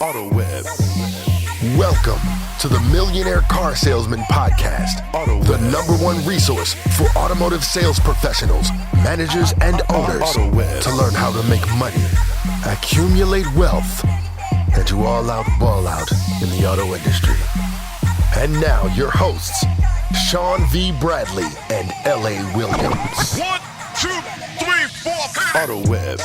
Auto Web. Welcome to the Millionaire Car Salesman Podcast, the #1 resource for automotive sales professionals, managers, and owners to learn how to make money, accumulate wealth, and to all out ball out in the auto industry. And now your hosts, Sean V. Bradley and L.A. Williams. 1, 2, 3, 4. Auto Web.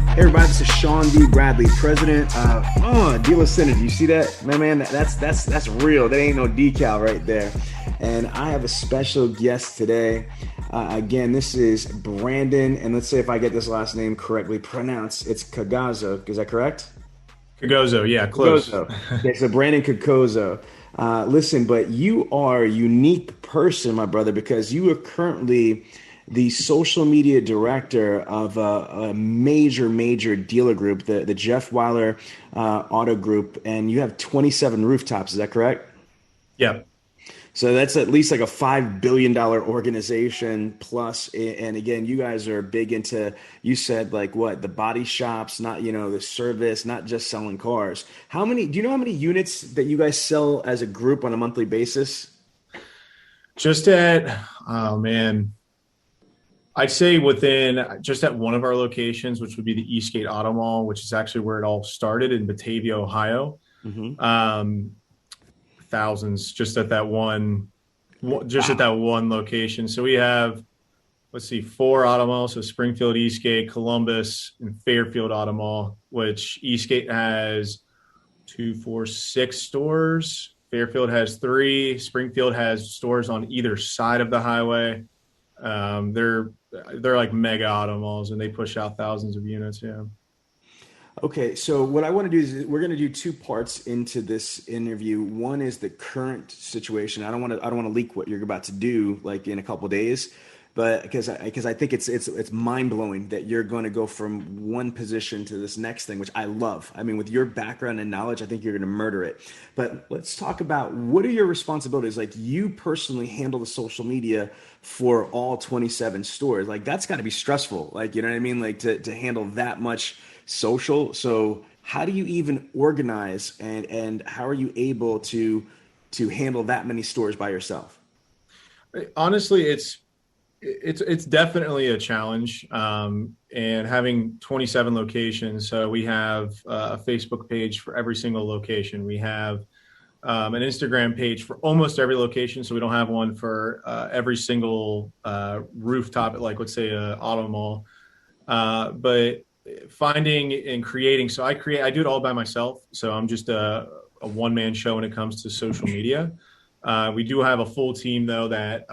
Hey everybody, this is Sean V. Bradley, president of Dealer Syndicate. You see that? Man, that's real. That ain't no decal right there. And I have a special guest today. Again, this is Brandon, and let's say if I get this last name correctly pronounced, it's Cagazzo. Is that correct? Cagozzo, yeah, close. Okay, so Brandon Cagozzo. Listen, but you are a unique person, my brother, because you are currently the social media director of a major dealer group, the Jeff Weiler Auto Group, and you have 27 rooftops. Is that correct? Yeah. So that's at least like a $5 billion organization plus. And again, you guys are big into, you said like what, the body shops, not, the service, not just selling cars. Do you know how many units that you guys sell as a group on a monthly basis? I'd say just at one of our locations, which would be the Eastgate Auto Mall, which is actually where it all started in Batavia, Ohio. Mm-hmm. Thousands just at that one location. So we have, 4 auto malls. So Springfield, Eastgate, Columbus, and Fairfield Auto Mall, which Eastgate has 2, 4, 6 stores. Fairfield has 3. Springfield has stores on either side of the highway. They're like mega auto malls, and they push out thousands of units. Yeah. Okay, so what I want to do is we're going to do 2 parts into this interview. One is the current situation. I don't want to leak what you're about to do like in a couple of days, but because I think it's mind blowing that you're going to go from one position to this next thing, which I love. I mean, with your background and knowledge, I think you're going to murder it. But let's talk about what are your responsibilities. Like you personally handle the social media for all 27 stores. Like that's got to be stressful. Like, you know what I mean? Like to handle that much social. So how do you even organize and how are you able to handle that many stores by yourself? Honestly, it's definitely a challenge. And having 27 locations. So we have a Facebook page for every single location. We have an Instagram page for almost every location. So we don't have one for every single rooftop at like, let's say a auto mall. But finding and creating. So I do it all by myself. So I'm just a one-man show when it comes to social media. We do have a full team though that,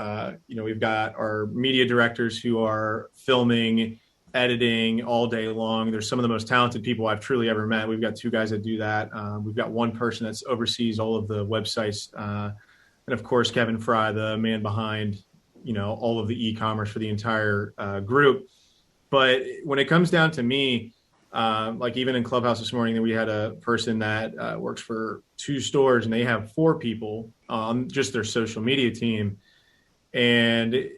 we've got our media directors who are filming, editing all day long. They're some of the most talented people I've truly ever met. We've got 2 guys that do that. We've got one person that oversees all of the websites. And of course, Kevin Fry, the man behind, all of the e-commerce for the entire group. But when it comes down to me, like even in Clubhouse this morning, we had a person that works for 2 stores and they have 4 people on just their social media team. And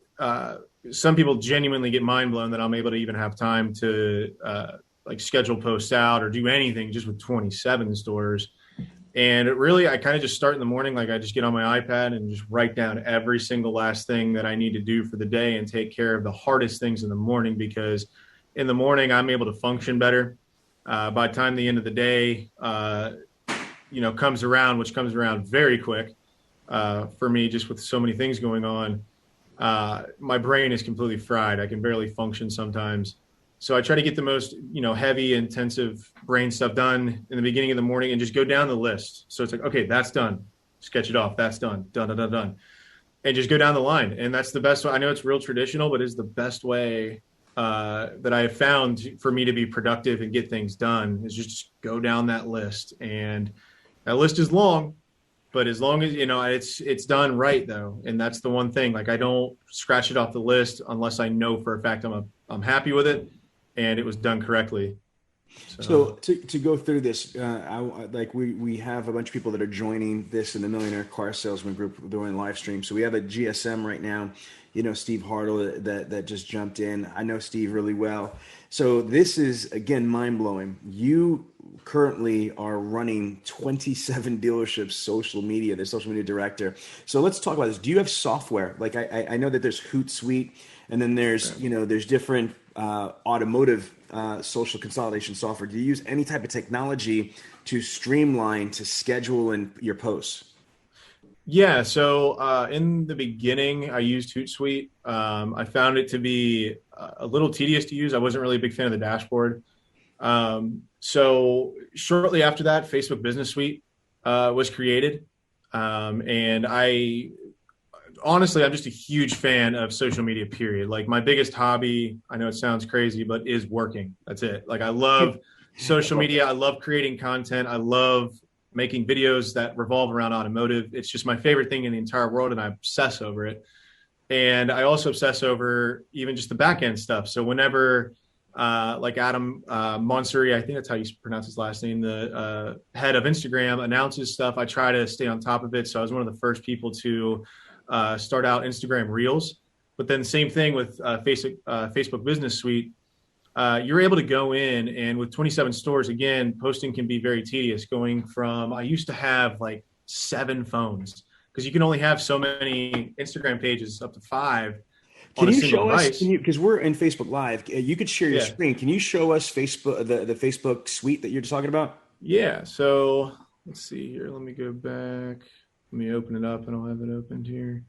some people genuinely get mind blown that I'm able to even have time to schedule posts out or do anything just with 27 stores. And I kind of just start in the morning. Like I just get on my iPad and just write down every single last thing that I need to do for the day and take care of the hardest things in the morning, because in the morning I'm able to function better. By the time the end of the day, comes around, which comes around very quick for me, just with so many things going on, my brain is completely fried. I can barely function sometimes. So I try to get the most, heavy, intensive brain stuff done in the beginning of the morning and just go down the list. So it's like, okay, that's done. Sketch it off. That's done. Done. And just go down the line. And that's the best way. I know it's real traditional, but it's the best way that I have found for me to be productive and get things done is just go down that list. And that list is long, but as long as, it's done right though. And that's the one thing, like I don't scratch it off the list unless I know for a fact I'm happy with it and it was done correctly. So to go through this, we have a bunch of people that are joining this in the Millionaire Car Salesman group doing live stream. So we have a GSM right now, Steve Hartle that just jumped in. I know Steve really well. So this is, again, mind blowing. You currently are running 27 dealerships, social media, the social media director. So let's talk about this. Do you have software? Like I know that there's Hootsuite, and then there's, there's different automotive social consolidation software. Do you use any type of technology to streamline, to schedule in your posts? Yeah. So in the beginning, I used Hootsuite. I found it to be a little tedious to use. I wasn't really a big fan of the dashboard. So shortly after that, Facebook Business Suite was created. And honestly, I'm just a huge fan of social media, period. Like my biggest hobby, I know it sounds crazy, but is working. That's it. Like I love social media. I love creating content. I love making videos that revolve around automotive. It's just my favorite thing in the entire world, and I obsess over it. And I also obsess over even just the back end stuff. So whenever like Adam Monsuri, I think that's how you pronounce his last name, the head of Instagram, announces stuff, I try to stay on top of it. So I was one of the first people to start out Instagram Reels. But then same thing with Facebook Business Suite. You're able to go in, and with 27 stores, again, posting can be very tedious. Going from, I used to have like 7 phones, because you can only have so many Instagram pages, up to 5 on a single device. Because we're in Facebook Live, you could share your screen. Can you show us Facebook, the Facebook suite that you're just talking about? Yeah. So let's see here. Let me go back. Let me open it up. I don't have it opened here.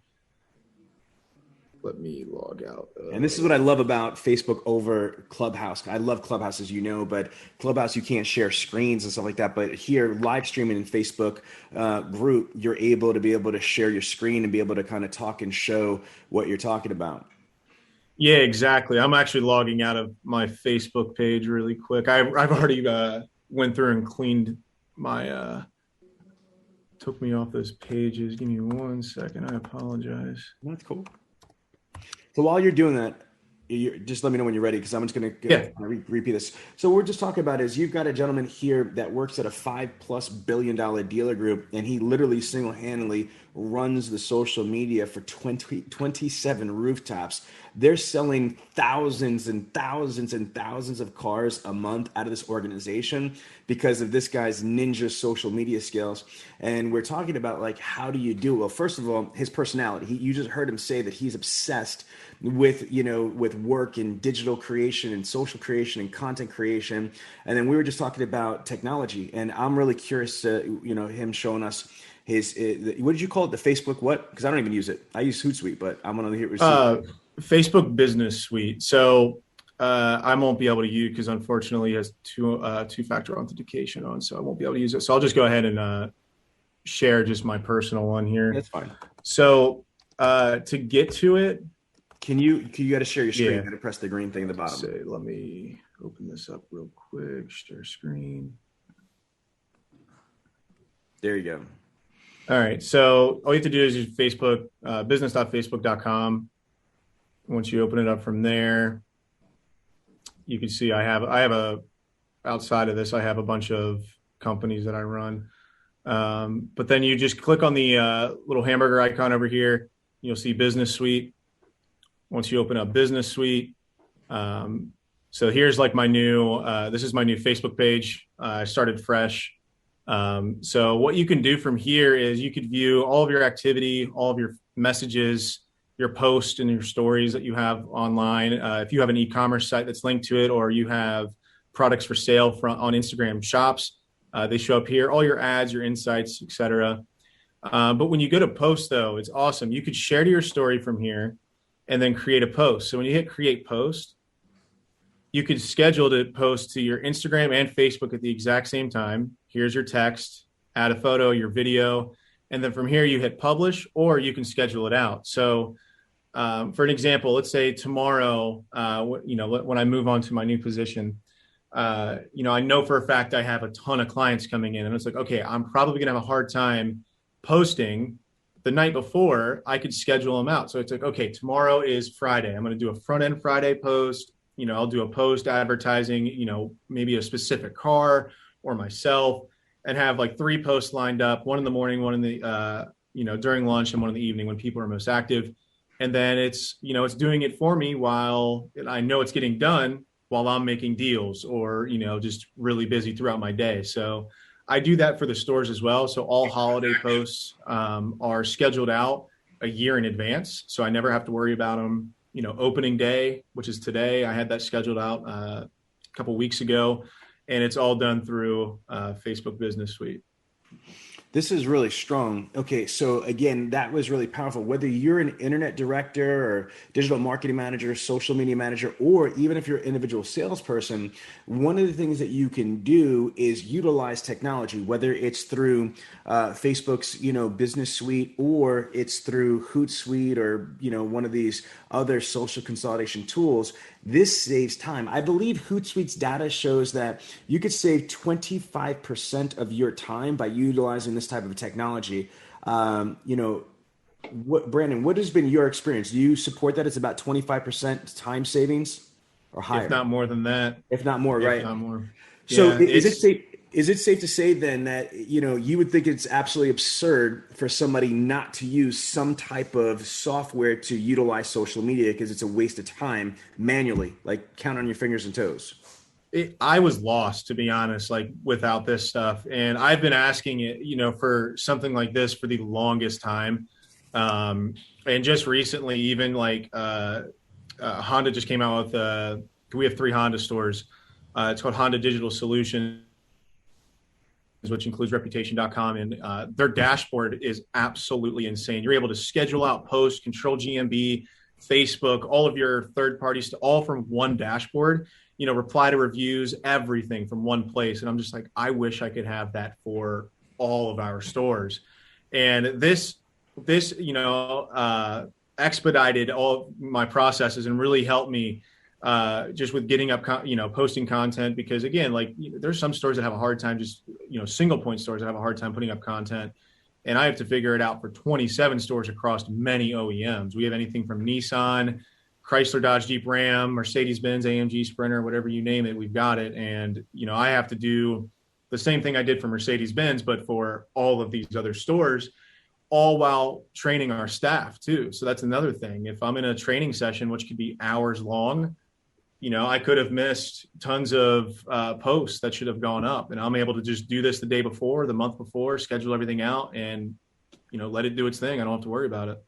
Let me log out. And this is what I love about Facebook over Clubhouse. I love Clubhouse, as you know, but Clubhouse, you can't share screens and stuff like that. But here, live streaming in Facebook group, you're able to share your screen and be able to kind of talk and show what you're talking about. Yeah, exactly. I'm actually logging out of my Facebook page really quick. I've already went through and cleaned my took me off those pages. Give me 1 second. I apologize. That's cool. So while you're doing that, just let me know when you're ready, because I'm just going to repeat this. So what we're just talking about is you've got a gentleman here that works at a $5+ billion dealer group, and he literally single-handedly runs the social media for 27 rooftops. They're selling thousands and thousands and thousands of cars a month out of this organization because of this guy's ninja social media skills. And we're talking about, like, how do you do it? Well, first of all, his personality. You just heard him say that he's obsessed with work and digital creation and social creation and content creation. And then we were just talking about technology, and I'm really curious to, him showing us his, what did you call it? The Facebook what? Because I don't even use it. I use Hootsuite, but I'm going to hear it. Facebook Business Suite. So I won't be able to use, because unfortunately it has two-factor authentication on, so I won't be able to use it. So I'll just go ahead and share just my personal one here. That's fine. So to get to it, you got to share your screen. You got to press the green thing at the bottom. So let me open this up real quick. Share screen. There you go. All right. So all you have to do is use Facebook, business.facebook.com. Once you open it up from there, you can see I have outside of this, I have a bunch of companies that I run. But then you just click on the little hamburger icon over here. You'll see Business Suite. Once you open up Business Suite, so here's like this is my new Facebook page. I started fresh. So what you can do from here is you could view all of your activity, all of your messages, your posts and your stories that you have online. If you have an e-commerce site that's linked to it, or you have products for sale on Instagram shops, they show up here, all your ads, your insights, etc. But when you go to post, though, it's awesome. You could share to your story from here and then create a post. So when you hit create post, you could schedule to post to your Instagram and Facebook at the exact same time. Here's your text, add a photo, your video, and then from here you hit publish, or you can schedule it out. So for an example, let's say tomorrow, when I move on to my new position, I know for a fact I have a ton of clients coming in, and it's like, okay, I'm probably gonna have a hard time posting. The night before, I could schedule them out. So it's like, okay, tomorrow is Friday. I'm going to do a front end Friday post, I'll do a post advertising, maybe a specific car or myself, and have like 3 posts lined up, one in the morning, one in the, during lunch, and one in the evening when people are most active. And then it's doing it for me while I know it's getting done while I'm making deals or, just really busy throughout my day. So I do that for the stores as well. So all holiday posts are scheduled out a year in advance. So I never have to worry about them. Opening day, which is today, I had that scheduled out a couple weeks ago, and it's all done through Facebook Business Suite. This is really strong. Okay, so again, that was really powerful. Whether you're an internet director or digital marketing manager, social media manager, or even if you're an individual salesperson, one of the things that you can do is utilize technology, whether it's through Facebook's, Business Suite, or it's through Hootsuite, or, one of these other social consolidation tools. This saves time. I believe Hootsuite's data shows that you could save 25% of your time by utilizing this type of technology. Brandon, what has been your experience? Do you support that it's about 25% time savings or higher? If not more than that. If not more, right? If not more. So Yeah, is it safe to say then that, you would think it's absolutely absurd for somebody not to use some type of software to utilize social media because it's a waste of time manually, like count on your fingers and toes? I was lost, to be honest, like without this stuff. And I've been asking it, for something like this for the longest time. And just recently, even like Honda just came out with, we have 3 Honda stores. It's called Honda Digital Solutions, which includes reputation.com. And their dashboard is absolutely insane. You're able to schedule out posts, control GMB, Facebook, all of your third parties, all from one dashboard, reply to reviews, everything from one place. And I'm just like, I wish I could have that for all of our stores. And this expedited all my processes and really helped me just with getting up, posting content, because again, like there's some stores that have a hard time, just, single point stores that have a hard time putting up content. And I have to figure it out for 27 stores across many OEMs. We have anything from Nissan, Chrysler, Dodge, Jeep, Ram, Mercedes-Benz, AMG, Sprinter, whatever you name it, we've got it. And, I have to do the same thing I did for Mercedes-Benz, but for all of these other stores, all while training our staff too. So that's another thing. If I'm in a training session, which could be hours long, I could have missed tons of posts that should have gone up, and I'm able to just do this the day before, the month before, schedule everything out and, let it do its thing. I don't have to worry about it.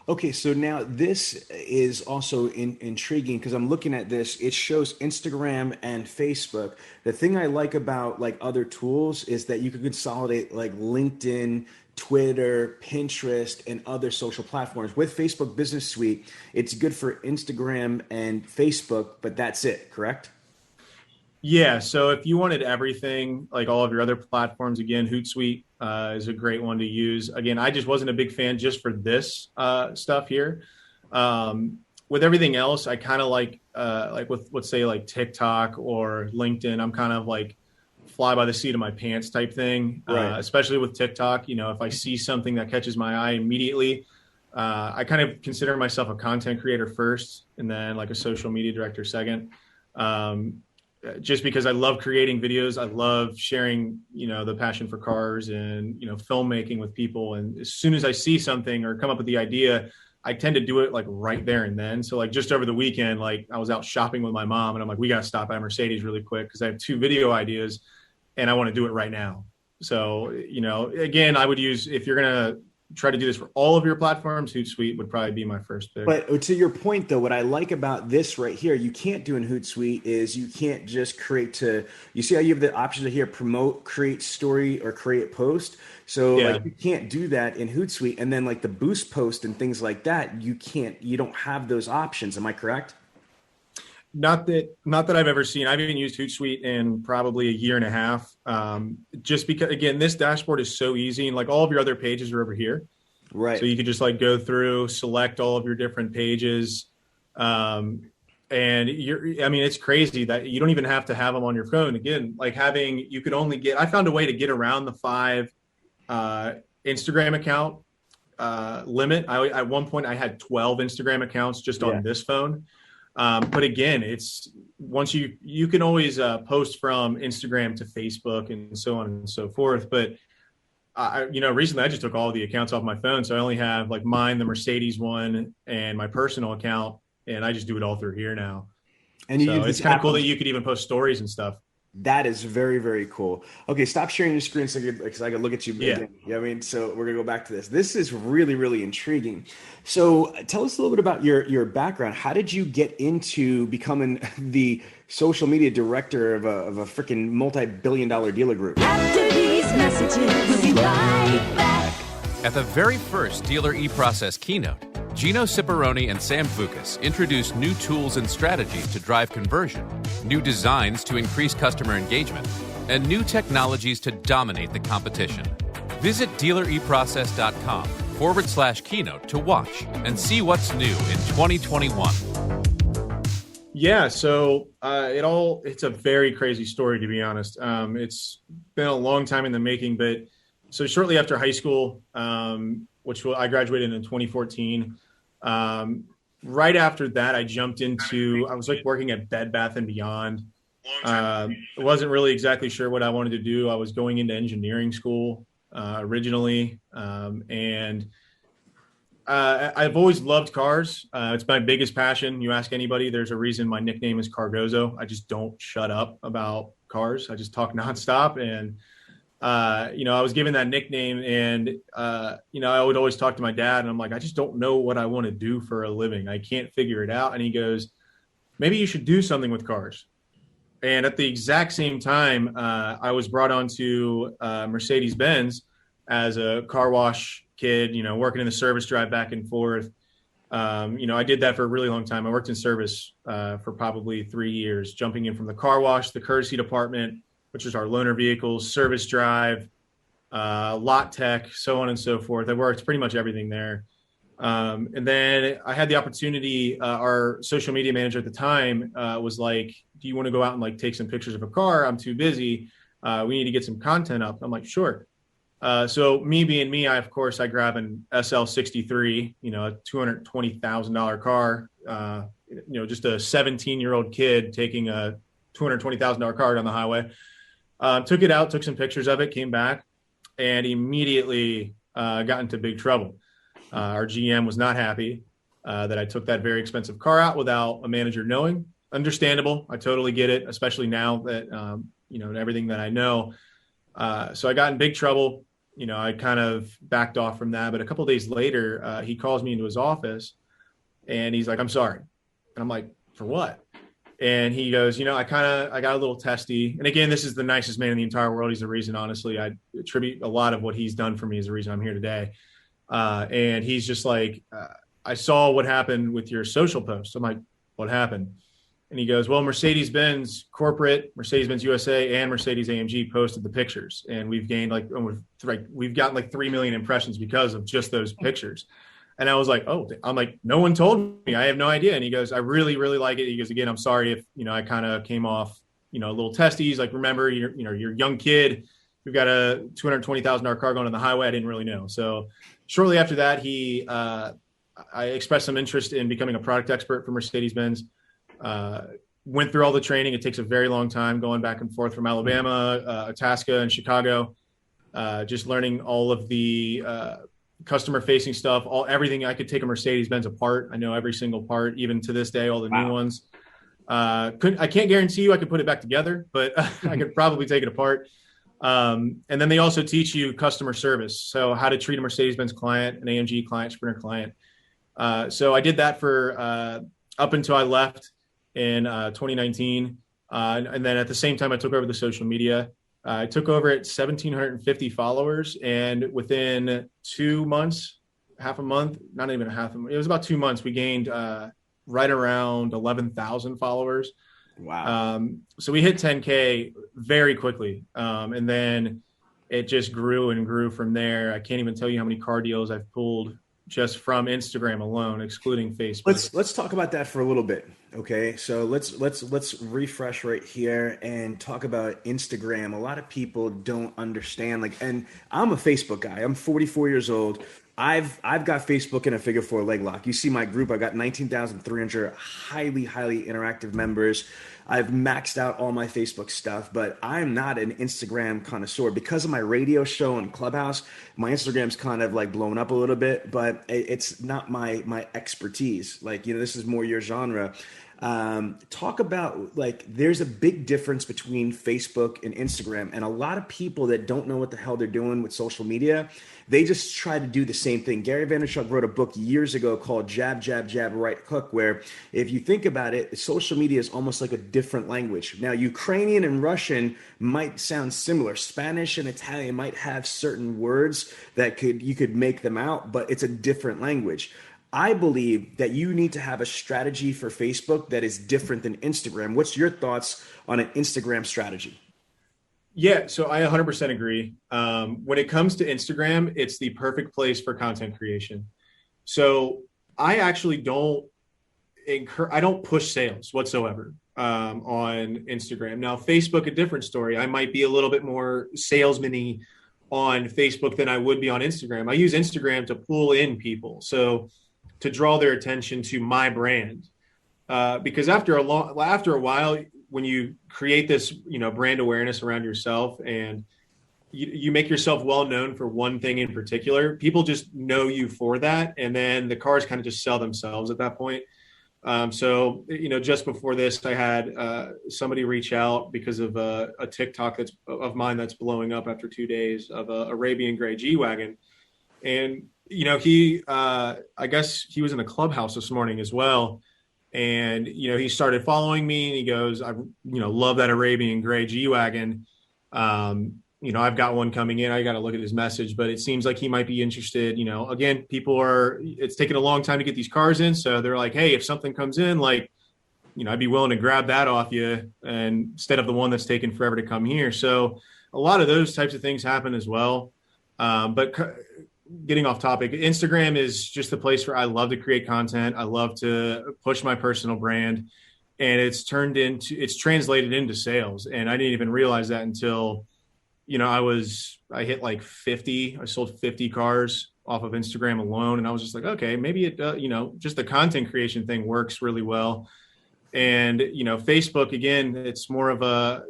Okay, so now this is also intriguing because I'm looking at this. It shows Instagram and Facebook. The thing I like about like other tools is that you can consolidate like LinkedIn, Twitter, Pinterest, and other social platforms. With Facebook Business Suite, it's good for Instagram and Facebook, but that's it, correct? Yeah, so if you wanted everything, like all of your other platforms, again, Hootsuite is a great one to use. Again, I just wasn't a big fan just for this stuff here. With everything else, I kind of like with, let's say, like TikTok or LinkedIn, I'm kind of like fly by the seat of my pants type thing, right. Especially with TikTok. If I see something that catches my eye immediately, I kind of consider myself a content creator first and then like a social media director second. Just because I love creating videos. I love sharing, the passion for cars and, filmmaking with people. And as soon as I see something or come up with the idea, I tend to do it like right there and then. So like just over the weekend, like I was out shopping with my mom and I'm like, we got to stop at Mercedes really quick because I have 2 video ideas and I want to do it right now. So, again, I would use, if you're going to try to do this for all of your platforms, Hootsuite would probably be my first pick. But to your point, though, what I like about this right here, you can't do in Hootsuite is you can't just you see how you have the option to here, promote, create story, or create post. So like you can't do that in Hootsuite. And then like the boost post and things like that, you don't have those options. Am I correct? Not that I've ever seen. I haven't used Hootsuite in probably a year and a half. Just because, again, this dashboard is so easy, and like all of your other pages are over here. Right. So you could just like go through, select all of your different pages. And it's crazy that you don't even have to have them on your phone. Again, like I found a way to get around the 5 Instagram account limit. At one point I had 12 Instagram accounts just on this phone. But again, it's once you can always post from Instagram to Facebook and so on and so forth. But recently I just took all the accounts off my phone. So I only have like mine, the Mercedes one, and my personal account. And I just do it all through here now. And so it's kind of cool that you could even post stories and stuff. That is very, very cool. Okay, stop sharing your screen because I can look at you. Yeah. Again. You know what I mean? So we're going to go back to this. This is really, really intriguing. So tell us a little bit about your background. How did you get into becoming the social media director of a freaking multi-billion-dollar dealer group? After these messages, we'll be right back. At the very first Dealer eProcess keynote, Gino Ciparroni and Sam Vukas introduced new tools and strategies to drive conversion, new designs to increase customer engagement, and new technologies to dominate the competition. Visit dealereprocess.com/keynote to watch and see what's new in 2021. Yeah, so it's a very crazy story, to be honest. It's been a long time in the making, but so shortly after high school, I graduated in 2014. Right after that, I was like working at Bed Bath & Beyond. I wasn't really exactly sure what I wanted to do. I was going into engineering school originally. And I've always loved cars. It's my biggest passion. You ask anybody, there's a reason my nickname is Cargozo. I just don't shut up about cars. I just talk nonstop. And I was given that nickname, and I would always talk to my dad, and I'm like, I just don't know what I want to do for a living. I can't figure it out. And he goes, maybe you should do something with cars. And at the exact same time, I was brought on to Mercedes-Benz as a car wash kid, working in the service drive back and forth. I did that for a really long time. I worked in service for probably 3 years, jumping in from the car wash, the courtesy department, which is our loaner vehicles, service drive, lot tech, so on and so forth. I worked pretty much everything there. And then I had the opportunity, our social media manager at the time was like, do you want to go out and like take some pictures of a car? I'm too busy. We need to get some content up. I'm like, sure. So me being me, I grab an SL63, a $220,000 car, just a 17-year-old kid taking a $220,000 car down the highway. Took it out, took some pictures of it, came back, and immediately got into big trouble. Our GM was not happy that I took that very expensive car out without a manager knowing. Understandable. I totally get it, especially now that, everything that I know. So I got in big trouble. I kind of backed off from that. But a couple of days later, he calls me into his office, and he's like, I'm sorry. And I'm like, for what? And he goes, I got a little testy. And again, this is the nicest man in the entire world. He's the reason, honestly, I attribute a lot of what he's done for me is the reason I'm here today. And he's just like, I saw what happened with your social post. I'm like, what happened? And he goes, well, Mercedes-Benz corporate, Mercedes-Benz USA, and Mercedes-AMG posted the pictures. And we've gained we've gotten like 3 million impressions because of just those pictures. And I was like, I'm like, no one told me. I have no idea. And he goes, I really, really like it. He goes, again, I'm sorry if, I kind of came off, a little testy. He's like, remember, you're a young kid. We've got a $220,000 car going on the highway. I didn't really know. So shortly after that, I expressed some interest in becoming a product expert for Mercedes-Benz. Went through all the training. It takes a very long time going back and forth from Alabama, Itasca, and Chicago, just learning all of the customer facing stuff, everything. I could take a Mercedes-Benz apart. I know every single part, even to this day, all the new ones. I can't guarantee you I could put it back together, but I could probably take it apart. And then they also teach you customer service. So how to treat a Mercedes-Benz client, an AMG client, Sprinter client. So I did that for up until I left in 2019. And then at the same time, I took over the social media. I took over at 1,750 followers, and within 2 months, half a month, not even a half a month, it was about 2 months, we gained right around 11,000 followers. Wow. So we hit 10K very quickly. And then it just grew and grew from there. I can't even tell you how many car deals I've pulled just from Instagram alone, excluding Facebook. Let's talk about that for a little bit. Okay. So let's refresh right here and talk about Instagram. A lot of people don't understand, and I'm a Facebook guy. I'm 44 years old. I've got Facebook in a figure four leg lock. You see my group, I got 19,300 highly interactive members. I've maxed out all my Facebook stuff, but I'm not an Instagram connoisseur because of my radio show and Clubhouse. My Instagram's kind of like blown up a little bit, but it's not my expertise. Like, this is more your genre. Talk about, like, there's a big difference between Facebook and Instagram, and a lot of people that don't know what the hell they're doing with social media, they just try to do the same thing. Gary Vaynerchuk wrote a book years ago called Jab, Jab, Jab, Right Hook, where if you think about it, social media is almost like a different language. Now, Ukrainian and Russian might sound similar. Spanish and Italian might have certain words that you could make them out, but it's a different language. I believe that you need to have a strategy for Facebook that is different than Instagram. What's your thoughts on an Instagram strategy? Yeah, so I 100% agree. When it comes to Instagram, it's the perfect place for content creation. So I actually don't push sales whatsoever on Instagram. Now, Facebook, a different story. I might be a little bit more salesman-y on Facebook than I would be on Instagram. I use Instagram to pull in people. So to draw their attention to my brand, because after a while, when you create this, brand awareness around yourself and you make yourself well known for one thing in particular, people just know you for that, and then the cars kind of just sell themselves at that point. So just before this, I had somebody reach out because of a TikTok of mine that's blowing up after 2 days of a Arabian gray G-Wagon, and I guess he was in the Clubhouse this morning as well. And, he started following me and he goes, I love that Arabian gray G-Wagon. I've got one coming in. I got to look at his message, but it seems like he might be interested. Again, it's taken a long time to get these cars in. So they're like, hey, if something comes in, like, I'd be willing to grab that off you instead of the one that's taken forever to come here. So a lot of those types of things happen as well. But getting off topic, Instagram is just the place where I love to create content. I love to push my personal brand, and it's translated into sales. And I didn't even realize that until, I hit like 50, I sold 50 cars off of Instagram alone. And I was just like, okay, maybe it, just the content creation thing works really well. And, Facebook, again, it's more of a,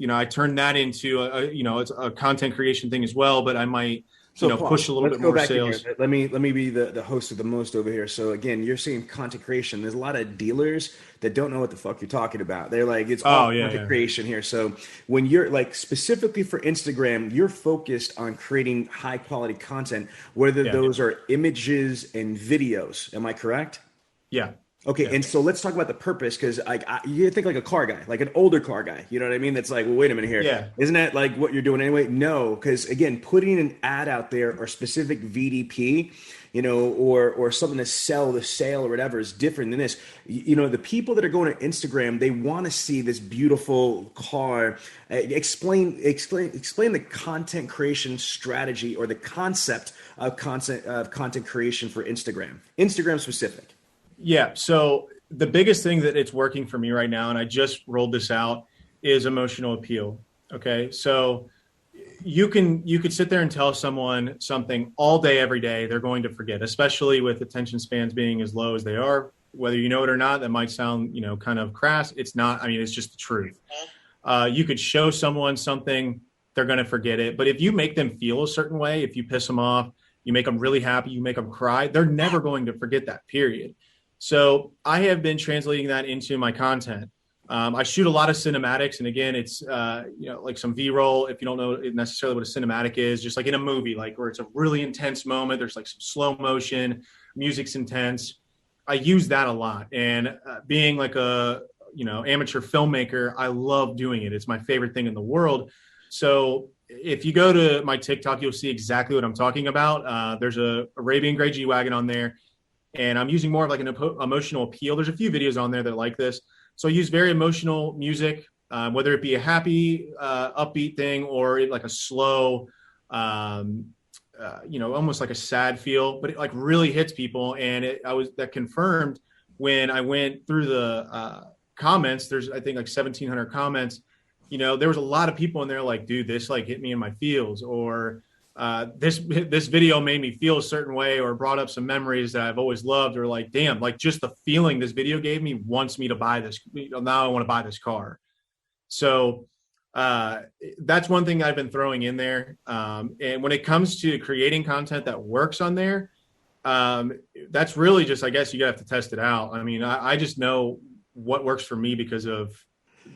I turned that into it's a content creation thing as well, but I might, push a little bit more sales. Let me be the host of the most over here. So again, you're saying content creation. There's a lot of dealers that don't know what the fuck you're talking about. They're like, it's all content creation here. So when you're like specifically for Instagram, you're focused on creating high quality content, whether those are images and videos. Am I correct? Yeah. Okay, yeah. And so let's talk about the purpose, because you think like a car guy, like an older car guy, you know what I mean? That's like, well, wait a minute here. Yeah. Isn't that like what you're doing anyway? No, because again, putting an ad out there or specific VDP, or something to sell the sale or whatever is different than this. The people that are going to Instagram, they want to see this beautiful car. Explain the content creation strategy or the concept of content creation for Instagram specific. Yeah. So the biggest thing that it's working for me right now, and I just rolled this out, is emotional appeal. Okay. So you could sit there and tell someone something all day, every day. They're going to forget, especially with attention spans being as low as they are, whether you know it or not. That might sound, kind of crass. It's not. I mean, it's just the truth. You could show someone something, they're going to forget it. But if you make them feel a certain way, if you piss them off, you make them really happy, you make them cry, they're never going to forget that, period. So I have been translating that into my content. I shoot a lot of cinematics, and again, it's like some V-roll. If you don't know necessarily what a cinematic is, just like in a movie, like where it's a really intense moment. There's like some slow motion, music's intense. I use that a lot, and being like a amateur filmmaker, I love doing it. It's my favorite thing in the world. So if you go to my TikTok, you'll see exactly what I'm talking about. There's a Arabian gray G-Wagon on there. And I'm using more of like an emotional appeal. There's a few videos on there that are like this. So I use very emotional music, whether it be a happy, upbeat thing or like a slow, almost like a sad feel, but it like really hits people. And that confirmed when I went through the comments. There's, I think, like 1,700 comments. There was a lot of people in there like, dude, this like hit me in my feels, or this video made me feel a certain way or brought up some memories that I've always loved, or like, damn, like just the feeling this video gave me wants me to buy this. Now I want to buy this car. So that's one thing I've been throwing in there. And when it comes to creating content that works on there, that's really just, I guess you have to test it out. I mean, I just know what works for me because of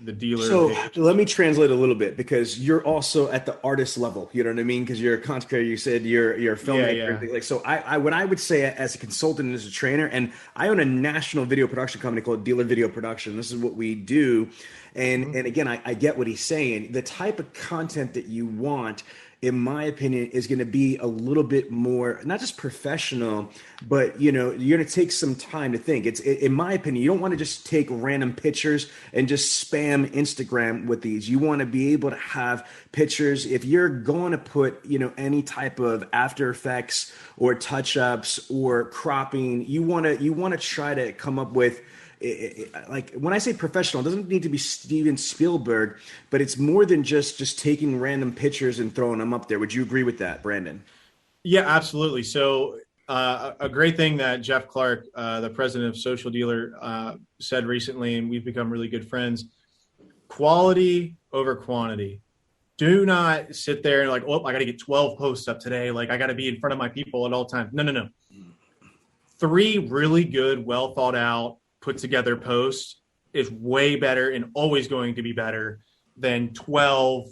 the dealer. So let me translate a little bit, because you're also at the artist level, you know what I mean? Because you're a content creator, you said you're a filmmaker. Yeah. Like, so I what I would say as a consultant and as a trainer, and I own a national video production company called Dealer Video Production. This is what we do. And again, I get what he's saying. The type of content that you want, in my opinion, is going to be a little bit more, not just professional, but, you know, you're going to take some time to think. In my opinion, you don't want to just take random pictures and just spam Instagram with these. You want to be able to have pictures. If you're going to put, you know, any type of After Effects or touch-ups or cropping, you want to try to come up with, like, when I say professional, it doesn't need to be Steven Spielberg, but it's more than just taking random pictures and throwing them up there. Would you agree with that, Brandon? Yeah, absolutely. So a great thing that Jeff Clark, the president of Social Dealer, said recently, and we've become really good friends: quality over quantity. Do not sit there and like, oh, I got to get 12 posts up today. Like, I got to be in front of my people at all times. No. 3 really good, well thought out, put together posts is way better and always going to be better than 12.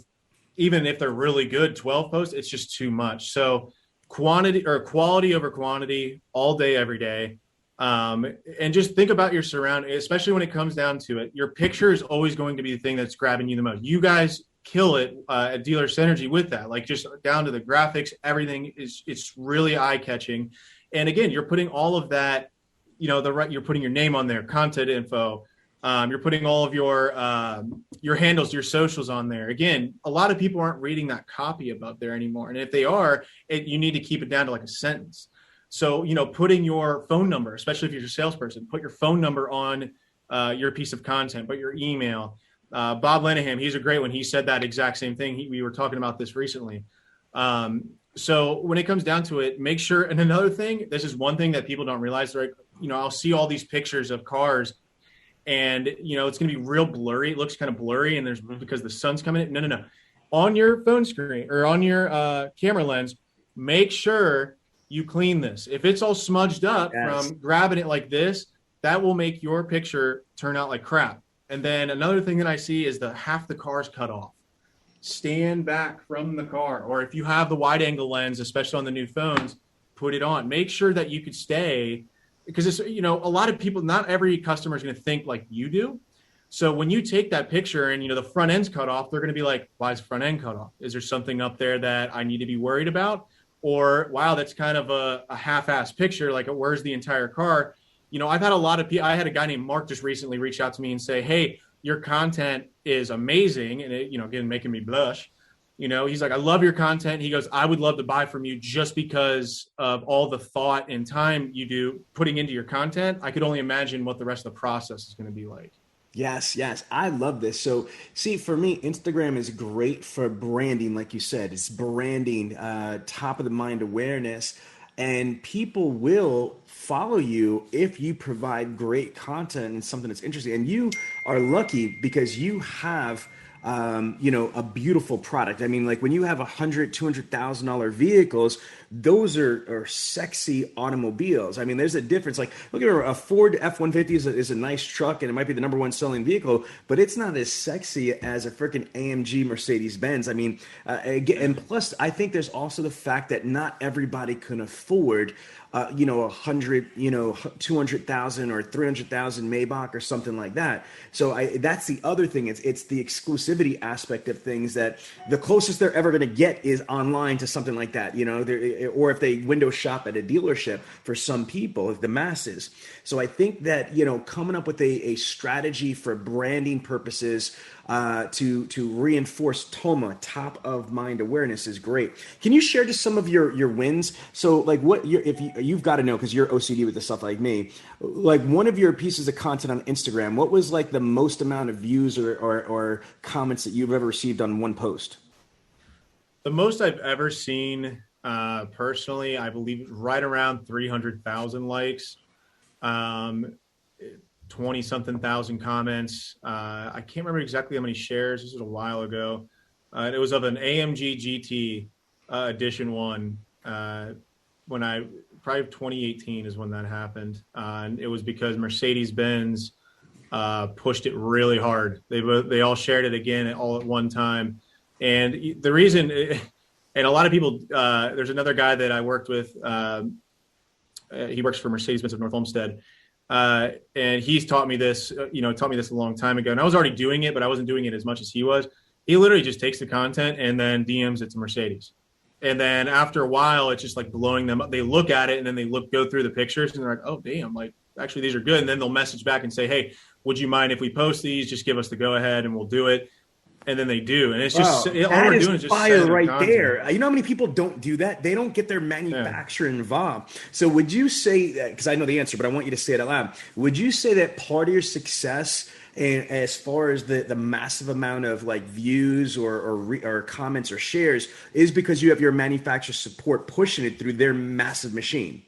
Even if they're really good, 12 posts, it's just too much. So quality over quantity all day, every day. And just think about your surroundings, especially when it comes down to it. Your picture is always going to be the thing that's grabbing you the most. You guys kill it at Dealer Synergy with that, like just down to the graphics, everything it's really eye catching. And again, you're putting all of that, you know, you're putting your name on there, contact info. You're putting all of your handles, your socials on there. Again, a lot of people aren't reading that copy above there anymore. And if they are, you need to keep it down to like a sentence. So, you know, putting your phone number, especially if you're a salesperson, put your phone number on your piece of content, put your email. Bob Lenaham, he's a great one. He said that exact same thing. We were talking about this recently. So when it comes down to it, make sure. And another thing, this is one thing that people don't realize, right? You know, I'll see all these pictures of cars and, you know, it's going to be real blurry. It looks kind of blurry and there's because the sun's coming in. No. On your phone screen or on your camera lens, make sure you clean this. If it's all smudged up from grabbing it like this, that will make your picture turn out like crap. And then another thing that I see is half the car's cut off. Stand back from the car. Or if you have the wide angle lens, especially on the new phones, put it on. Make sure that you could stay, because it's, you know, a lot of people, not every customer is going to think like you do. So when you take that picture and, you know, the front end's cut off, they're going to be like, why is the front end cut off? Is there something up there that I need to be worried about? Or, wow, that's kind of a half-assed picture. Like, where's the entire car? You know, I've had a lot of people. I had a guy named Mark just recently reach out to me and say, hey, your content is amazing. And it, you know, again, making me blush. You know, he's like, I love your content. He goes, I would love to buy from you just because of all the thought and time you do putting into your content. I could only imagine what the rest of the process is going to be like. Yes. I love this. So see, for me, Instagram is great for branding. Like you said, it's branding, top of the mind awareness, and people will follow you if you provide great content and something that's interesting. And you are lucky because you have, you know, a beautiful product. I mean, like when you have $100,000, $200,000 vehicles, those are sexy automobiles. I mean, there's a difference. Like, look at a Ford F-150 is a nice truck and it might be the number one selling vehicle, but it's not as sexy as a freaking AMG Mercedes-Benz. I mean, and plus, I think there's also the fact that not everybody can afford you know, 100, you know, 200,000 or 300,000 Maybach or something like that. So that's the other thing. It's the exclusivity aspect of things that the closest they're ever going to get is online to something like that, you know, or if they window shop at a dealership for some people, the masses. So I think that, you know, coming up with a strategy for branding purposes to reinforce TOMA, top of mind awareness, is great. Can you share just some of your wins? So like you've got to know, because you're OCD with the stuff like me, like one of your pieces of content on Instagram, what was like the most amount of views or comments that you've ever received on one post? The most I've ever seen personally, I believe right around 300,000 likes, 20 something thousand comments. I can't remember exactly how many shares. This was a while ago. It was of an AMG GT Edition 1 probably 2018 is when that happened. And it was because Mercedes-Benz pushed it really hard. They all shared it again all at one time. And the reason, and a lot of people, there's another guy that I worked with. He works for Mercedes-Benz of North Olmsted. And he's taught me this a long time ago. And I was already doing it, but I wasn't doing it as much as he was. He literally just takes the content and then DMs it to Mercedes. And then after a while, it's just like blowing them up. They look at it and then they go through the pictures and they're like, oh, damn, like actually these are good. And then they'll message back and say, hey, would you mind if we post these? Just give us the go ahead and we'll do it. And then they do. And it's just, all we're doing is just fire right content. there. You know how many people don't do that? They don't get their manufacturer involved. So would you say that, because I know the answer, but I want you to say it out loud. Would you say that part of your success, and as far as the massive amount of like views or comments or shares, is because you have your manufacturer support pushing it through their massive machine?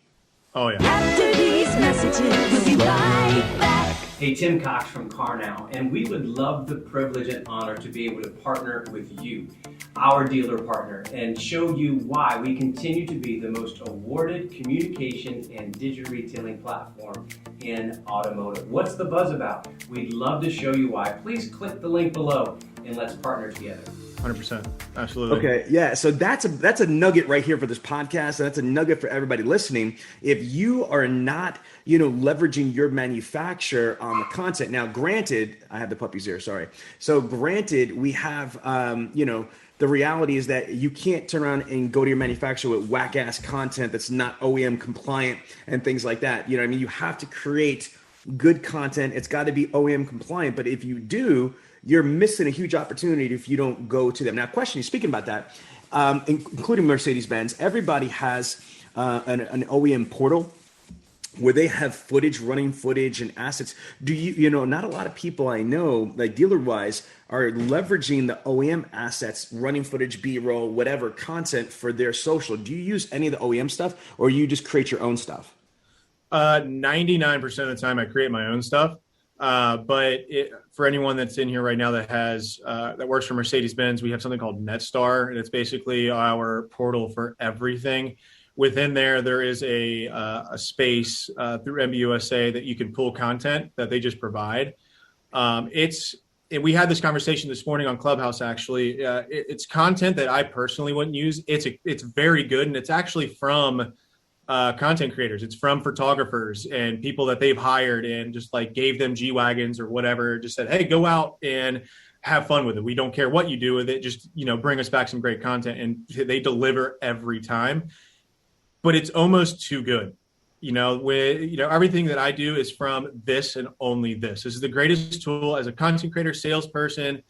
Oh, yeah. After these messages, we'll be right back. Hey, Tim Cox from CarNow, and we would love the privilege and honor to be able to partner with you, our dealer partner, and show you why we continue to be the most awarded communication and digital retailing platform in automotive. What's the buzz about? We'd love to show you why. Please click the link below and let's partner together. 100%. Absolutely. Okay. Yeah. So that's a nugget right here for this podcast. And that's a nugget for everybody listening. If you are not, leveraging your manufacturer on the content. Now, granted, I have the puppies here. Sorry. So granted, we have, the reality is that you can't turn around and go to your manufacturer with whack ass content that's not OEM compliant and things like that. You know what I mean? You have to create good content. It's got to be OEM compliant. But if you do, you're missing a huge opportunity if you don't go to them. Now, question, speaking about that, including Mercedes-Benz, everybody has an OEM portal where they have running footage and assets. Not a lot of people I know, like dealer-wise, are leveraging the OEM assets, running footage, B-roll, whatever content for their social. Do you use any of the OEM stuff, or you just create your own stuff? 99% of the time I create my own stuff. But for anyone that's in here right now that works for Mercedes-Benz, we have something called NetStar, and it's basically our portal for everything. Within there is a space through MBUSA that you can pull content that they just provide. We had this conversation this morning on Clubhouse. Actually, it's content that I personally wouldn't use. It's very good, and it's actually from content creators. It's from photographers and people that they've hired and just like gave them G-Wagons or whatever, just said, hey, go out and have fun with it. We don't care what you do with it. Just, bring us back some great content. And they deliver every time, but it's almost too good. Everything that I do is from this and only this. This is the greatest tool as a content creator, salesperson,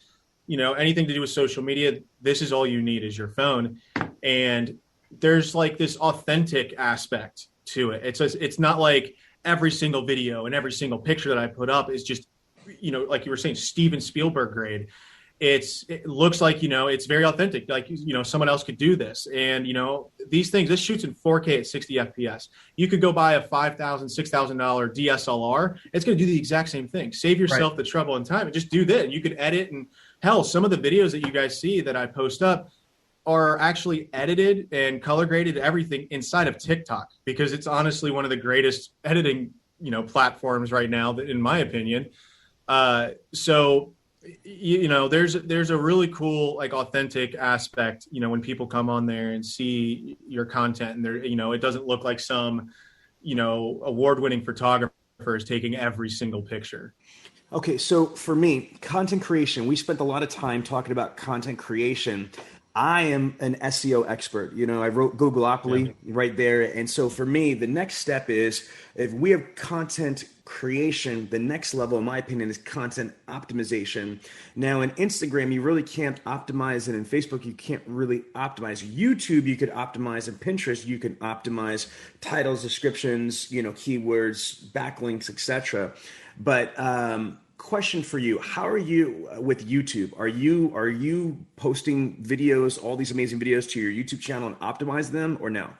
anything to do with social media. This is all you need is your phone. And there's like this authentic aspect to it. It's not like every single video and every single picture that I put up is just, like you were saying, Steven Spielberg grade. It looks like, it's very authentic. Like, someone else could do this. And, these things, this shoots in 4K at 60 FPS. You could go buy a $5,000, $6,000 DSLR. It's going to do the exact same thing. Save yourself the trouble and time and just do that. You could edit, and hell, some of the videos that you guys see that I post up are actually edited and color graded, everything inside of TikTok, because it's honestly one of the greatest editing, platforms right now, in my opinion. So there's a really cool, like, authentic aspect, when people come on there and see your content, and they're, it doesn't look like some, award-winning photographer is taking every single picture. Okay. So for me, content creation, we spent a lot of time talking about content creation. I am an SEO expert. I wrote Googleopoly right there. And so for me, the next step is, if we have content creation, the next level, in my opinion, is content optimization. Now, in Instagram, you really can't optimize it. In Facebook, you can't really optimize. YouTube, you could optimize. In Pinterest, you can optimize titles, descriptions, keywords, backlinks, etc. But question for you. How are you with YouTube? Are you posting videos, all these amazing videos to your YouTube channel and optimize them, or no?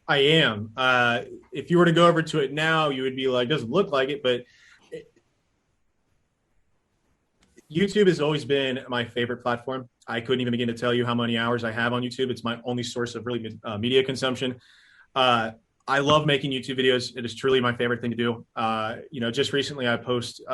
I am. If you were to go over to it now, you would be like, doesn't look like it, but YouTube has always been my favorite platform. I couldn't even begin to tell you how many hours I have on YouTube. It's my only source of really media consumption. I love making YouTube videos. It is truly my favorite thing to do. Just recently I posted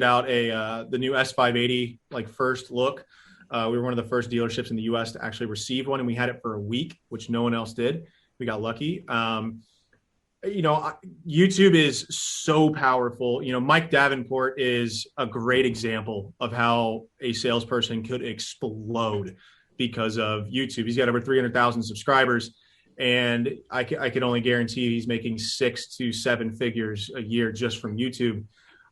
out the new S580 first look. We were one of the first dealerships in the U.S. to actually receive one, and we had it for a week, which no one else did. We got lucky. YouTube is so powerful. Mike Davenport is a great example of how a salesperson could explode because of YouTube. He's got over 300,000 subscribers, and I can only guarantee he's making 6 to 7 figures a year just from YouTube.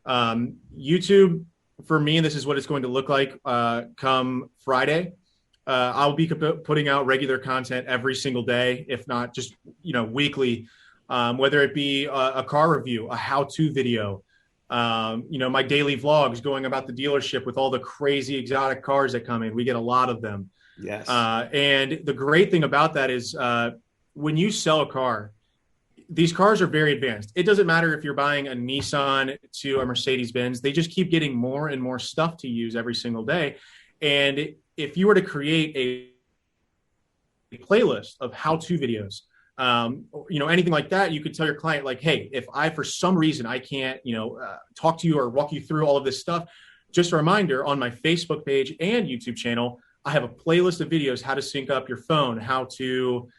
YouTube, for me, this is what it's going to look like come Friday. I'll be putting out regular content every single day, if not just weekly. Whether it be a car review, a how-to video, my daily vlogs going about the dealership with all the crazy exotic cars that come in. We get a lot of them. Yes. And the great thing about that is when you sell a car, these cars are very advanced. It doesn't matter if you're buying a Nissan to a Mercedes-Benz. They just keep getting more and more stuff to use every single day. And if you were to create a playlist of how-to videos, anything like that, you could tell your client, hey, if for some reason I can't, talk to you or walk you through all of this stuff, just a reminder, on my Facebook page and YouTube channel, I have a playlist of videos, how to sync up your phone, how to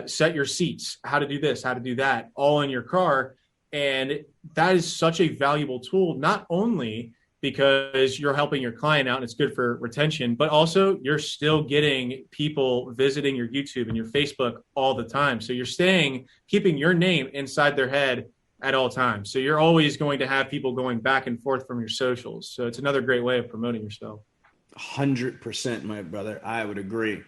set your seats, how to do this, how to do that, all in your car. And that is such a valuable tool, not only because you're helping your client out and it's good for retention, but also you're still getting people visiting your YouTube and your Facebook all the time. So you're keeping your name inside their head at all times. So you're always going to have people going back and forth from your socials. So it's another great way of promoting yourself. 100%, my brother. I would agree.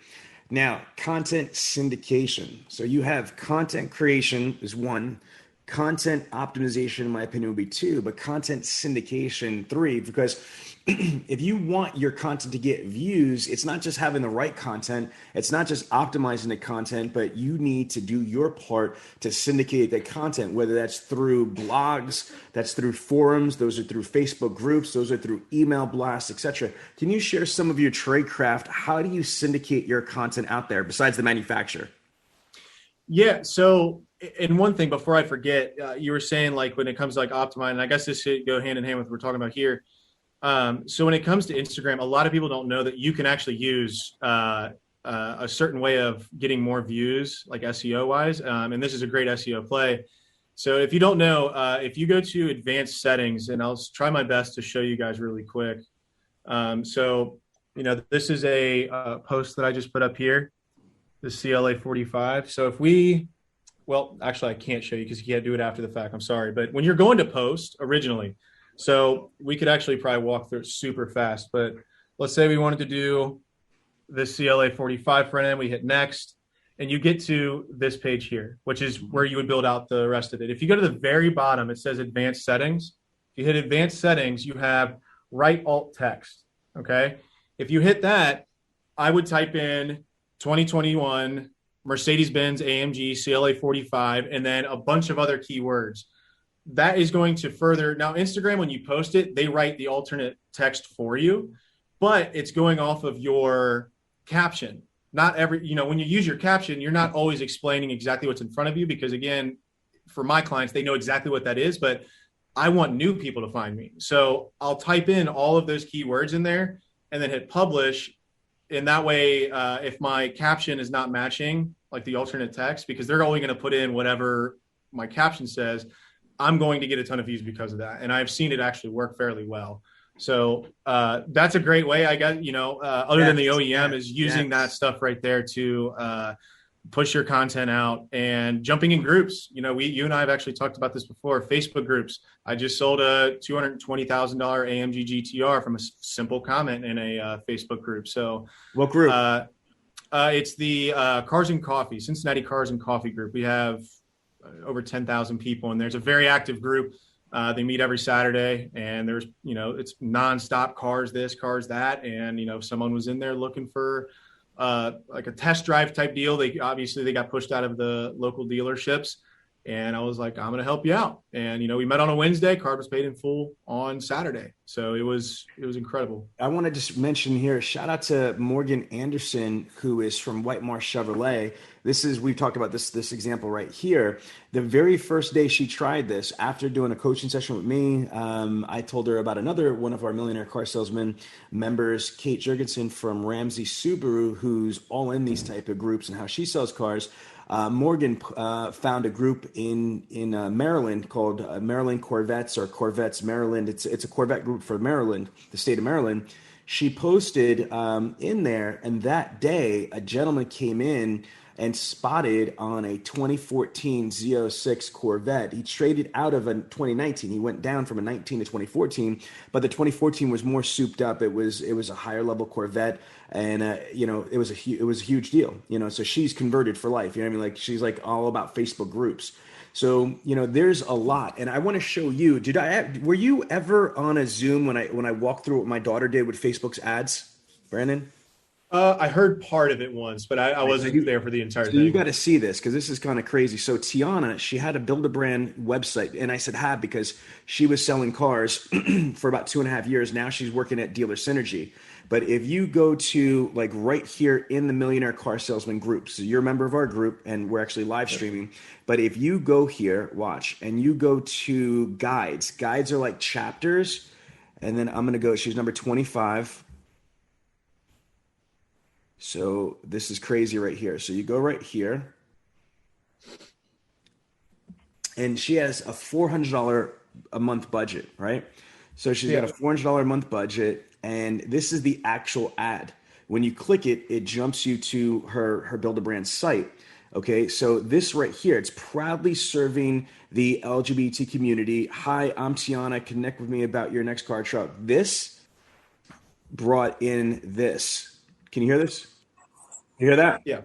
Now, content syndication. So you have content creation is one. Content optimization, in my opinion, would be 2, but content syndication 3, because if you want your content to get views, it's not just having the right content. It's not just optimizing the content, but you need to do your part to syndicate the content, whether that's through blogs, that's through forums, those are through Facebook groups, those are through email blasts, etc. Can you share some of your trade craft? How do you syndicate your content out there besides the manufacturer? Yeah. So, and one thing before I forget, you were saying when it comes to optimizing, and I guess this should go hand in hand with what we're talking about here. So when it comes to Instagram, a lot of people don't know that you can actually use a certain way of getting more views, like SEO wise. And this is a great SEO play. So if you don't know, if you go to advanced settings, and I'll try my best to show you guys really quick. This is a post that I just put up here, the CLA 45. So actually I can't show you because you can't do it after the fact. I'm sorry. But when you're going to post originally, so we could actually probably walk through it super fast, but let's say we wanted to do the CLA 45 front end, we hit next, and you get to this page here, which is where you would build out the rest of it. If you go to the very bottom, it says advanced settings. If you hit advanced settings, you have write alt text. Okay. If you hit that, I would type in 2021 Mercedes-Benz AMG CLA 45, and then a bunch of other keywords. That is going to further. Now, Instagram, when you post it, they write the alternate text for you, but it's going off of your caption. Not when you use your caption, you're not always explaining exactly what's in front of you, because again, for my clients, they know exactly what that is, but I want new people to find me. So I'll type in all of those keywords in there and then hit publish. And that way, if my caption is not matching the alternate text, because they're only going to put in whatever my caption says, I'm going to get a ton of views because of that. And I've seen it actually work fairly well. So that's a great way, I guess, other than the OEM, is using that stuff right there to push your content out and jumping in groups. You and I have actually talked about this before, Facebook groups. I just sold a $220,000 AMG GTR from a simple comment in a Facebook group. So what group? It's the Cars and Coffee, Cincinnati Cars and Coffee group. We have over 10,000 people in there. It's a very active group. They meet every Saturday, and there's, it's nonstop cars this, cars that. And, if someone was in there looking for like a test drive type deal, they got pushed out of the local dealerships. And I was like, I'm going to help you out. And, we met on a Wednesday. Card was paid in full on Saturday. So it was incredible. I want to just mention here, shout out to Morgan Anderson, who is from White Marsh Chevrolet. We've talked about this example right here. The very first day she tried this, after doing a coaching session with me, I told her about another one of our Millionaire Car Salesman members, Kate Jurgensen from Ramsey Subaru, who's all in these type of groups and how she sells cars. Morgan found a group in Maryland called Maryland Corvettes, or Corvettes Maryland. It's a Corvette group for Maryland, the state of Maryland. She posted in there, and that day a gentleman came in and spotted on a 2014 Z06 Corvette. He traded out of a 2019. He went down from a 19 to 2014, but the 2014 was more souped up. It was a higher level Corvette, and it was a huge deal. So she's converted for life. You know what I mean? Like, she's like all about Facebook groups. So, there's a lot, and I want to show you. Were you ever on a Zoom when I walked through what my daughter did with Facebook's ads, Brandon? I heard part of it once, but I wasn't there for the entire thing. You got to see this, because this is kind of crazy. So Tiana, she had a build-a-brand website, and I said because she was selling cars for about 2.5 years. Now she's working at Dealer Synergy. But if you go to like right here in the Millionaire Car Salesman group, so you're a member of our group, and we're actually live streaming. But if you go here, watch, and you go to guides are like chapters, and then I'm going to go, she's number 25. So this is crazy right here. So you go right here, and she has a $400 a month budget, right? So she's got a $400 a month budget, and this is the actual ad. When you click it, it jumps you to her Build-A-Brand site. Okay, so this right here, it's proudly serving the LGBT community. Hi, I'm Tiana. Connect with me about your next car truck. This brought in this. Can you hear this? You hear that? Yeah.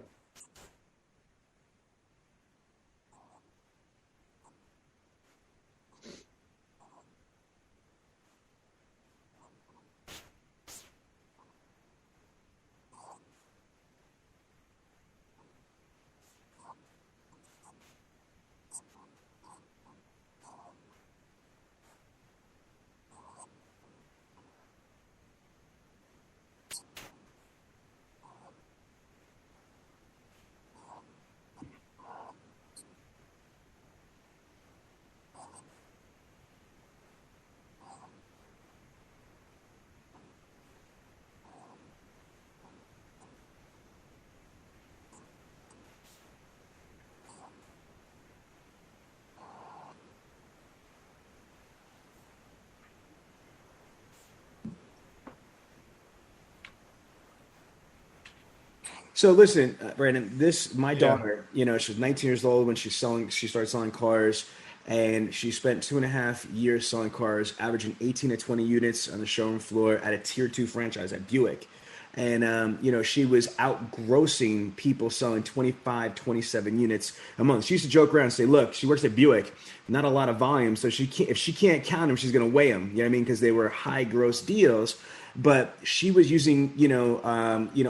So listen, Brandon, my daughter, she was 19 years old when she started selling cars, and she spent 2.5 years selling cars, averaging 18 to 20 units on the showroom floor at a tier 2 franchise at Buick. And, she was outgrossing people selling 25, 27 units a month. She used to joke around and say, look, she works at Buick, not a lot of volume. So if she can't count them, she's going to weigh them. You know what I mean? Because they were high gross deals. But she was using,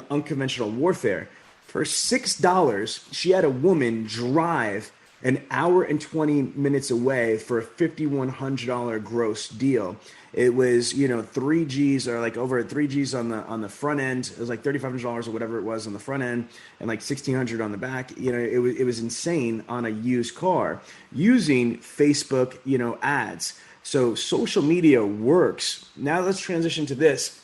unconventional warfare. For $6, she had a woman drive an hour and 20 minutes away for a $5,100 gross deal. It was, 3 G's, or like over 3 G's on the front end. It was like $3,500 or whatever it was on the front end, and like $1,600 on the back. It was insane on a used car using Facebook, ads. So social media works. Now let's transition to this.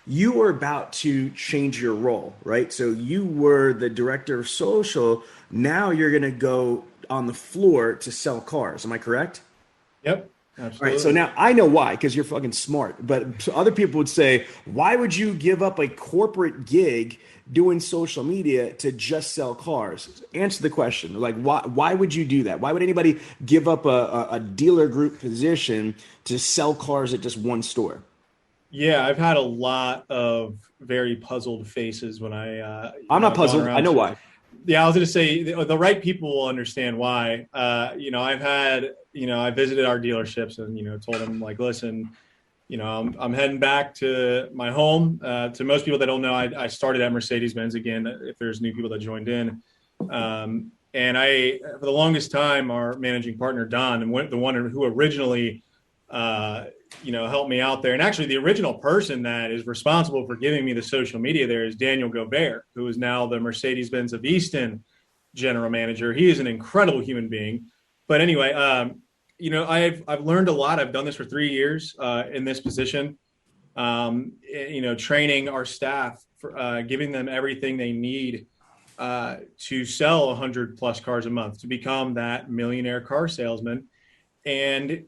You are about to change your role, right? So you were the director of social. Now you're going to go on the floor to sell cars. Am I correct? Yep. Absolutely. All right. So now I know why, because you're fucking smart. But other people would say, why would you give up a corporate gig doing social media to just sell cars? Answer the question. Like, why would you do that? Why would anybody give up a dealer group position to sell cars at just one store? Yeah, I've had a lot of very puzzled faces when I'm not puzzled. I know why. Yeah, I was going to say the right people will understand why. I've had I visited our dealerships and, told them like, listen, I'm heading back to my home. To most people that don't know, I started at Mercedes-Benz again, if there's new people that joined in. And for the longest time, our managing partner, Don, and the one who originally, helped me out there. And actually the original person that is responsible for giving me the social media there is Daniel Gobert, who is now the Mercedes-Benz of Easton general manager. He is an incredible human being. But anyway, I've learned a lot. I've done this for 3 years in this position, training our staff, for, giving them everything they need to sell 100 plus cars a month, to become that millionaire car salesman. And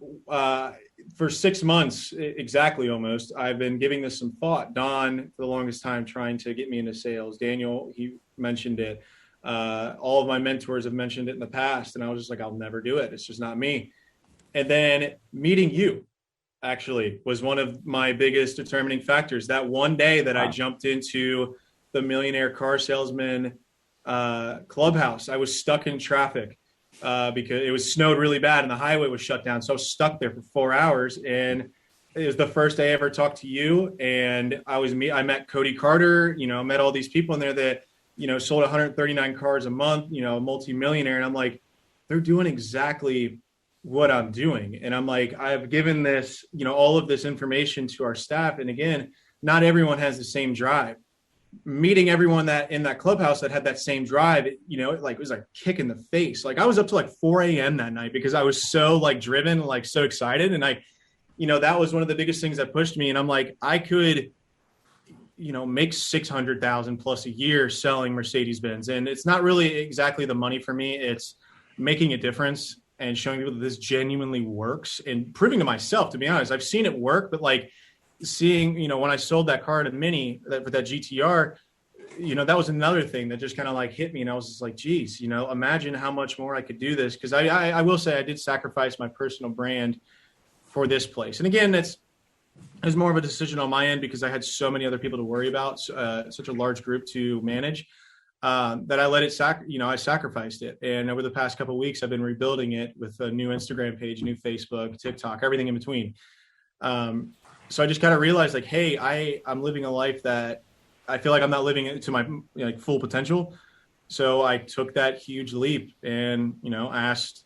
for 6 months, exactly almost, I've been giving this some thought. Don, for the longest time, trying to get me into sales. Daniel, he mentioned it. All of my mentors have mentioned it in the past. And I was just like, I'll never do it. It's just not me. And then meeting you actually was one of my biggest determining factors. That one day that I jumped into the Millionaire Car Salesman clubhouse, I was stuck in traffic because it was snowed really bad and the highway was shut down. So I was stuck there for 4 hours, and it was the first day I ever talked to you. And I met Cody Carter, met all these people in there that, sold 139 cars a month, multi-millionaire. And I'm like, they're doing exactly what I'm doing. And I'm like, I've given this, all of this information to our staff. And again, not everyone has the same drive. Meeting everyone that in that clubhouse that had that same drive, it was like a kick in the face. Like I was up to like 4 a.m. that night because I was so like driven, like so excited. And that was one of the biggest things that pushed me. And I'm like, I could, make 600,000 plus a year selling Mercedes-Benz. And it's not really exactly the money for me. It's making a difference and showing people that this genuinely works, and proving to myself, to be honest, I've seen it work, but like seeing, when I sold that car to Mini for that GTR, that was another thing that just kind of like hit me. And I was just like, geez, imagine how much more I could do this. Cause I will say I did sacrifice my personal brand for this place. And again, it was more of a decision on my end because I had so many other people to worry about, such a large group to manage. That I let it I sacrificed it. And over the past couple of weeks, I've been rebuilding it with a new Instagram page, new Facebook, TikTok, everything in between. So I just kind of realized like, hey, I'm living a life that I feel like I'm not living it to my full potential. So I took that huge leap and, asked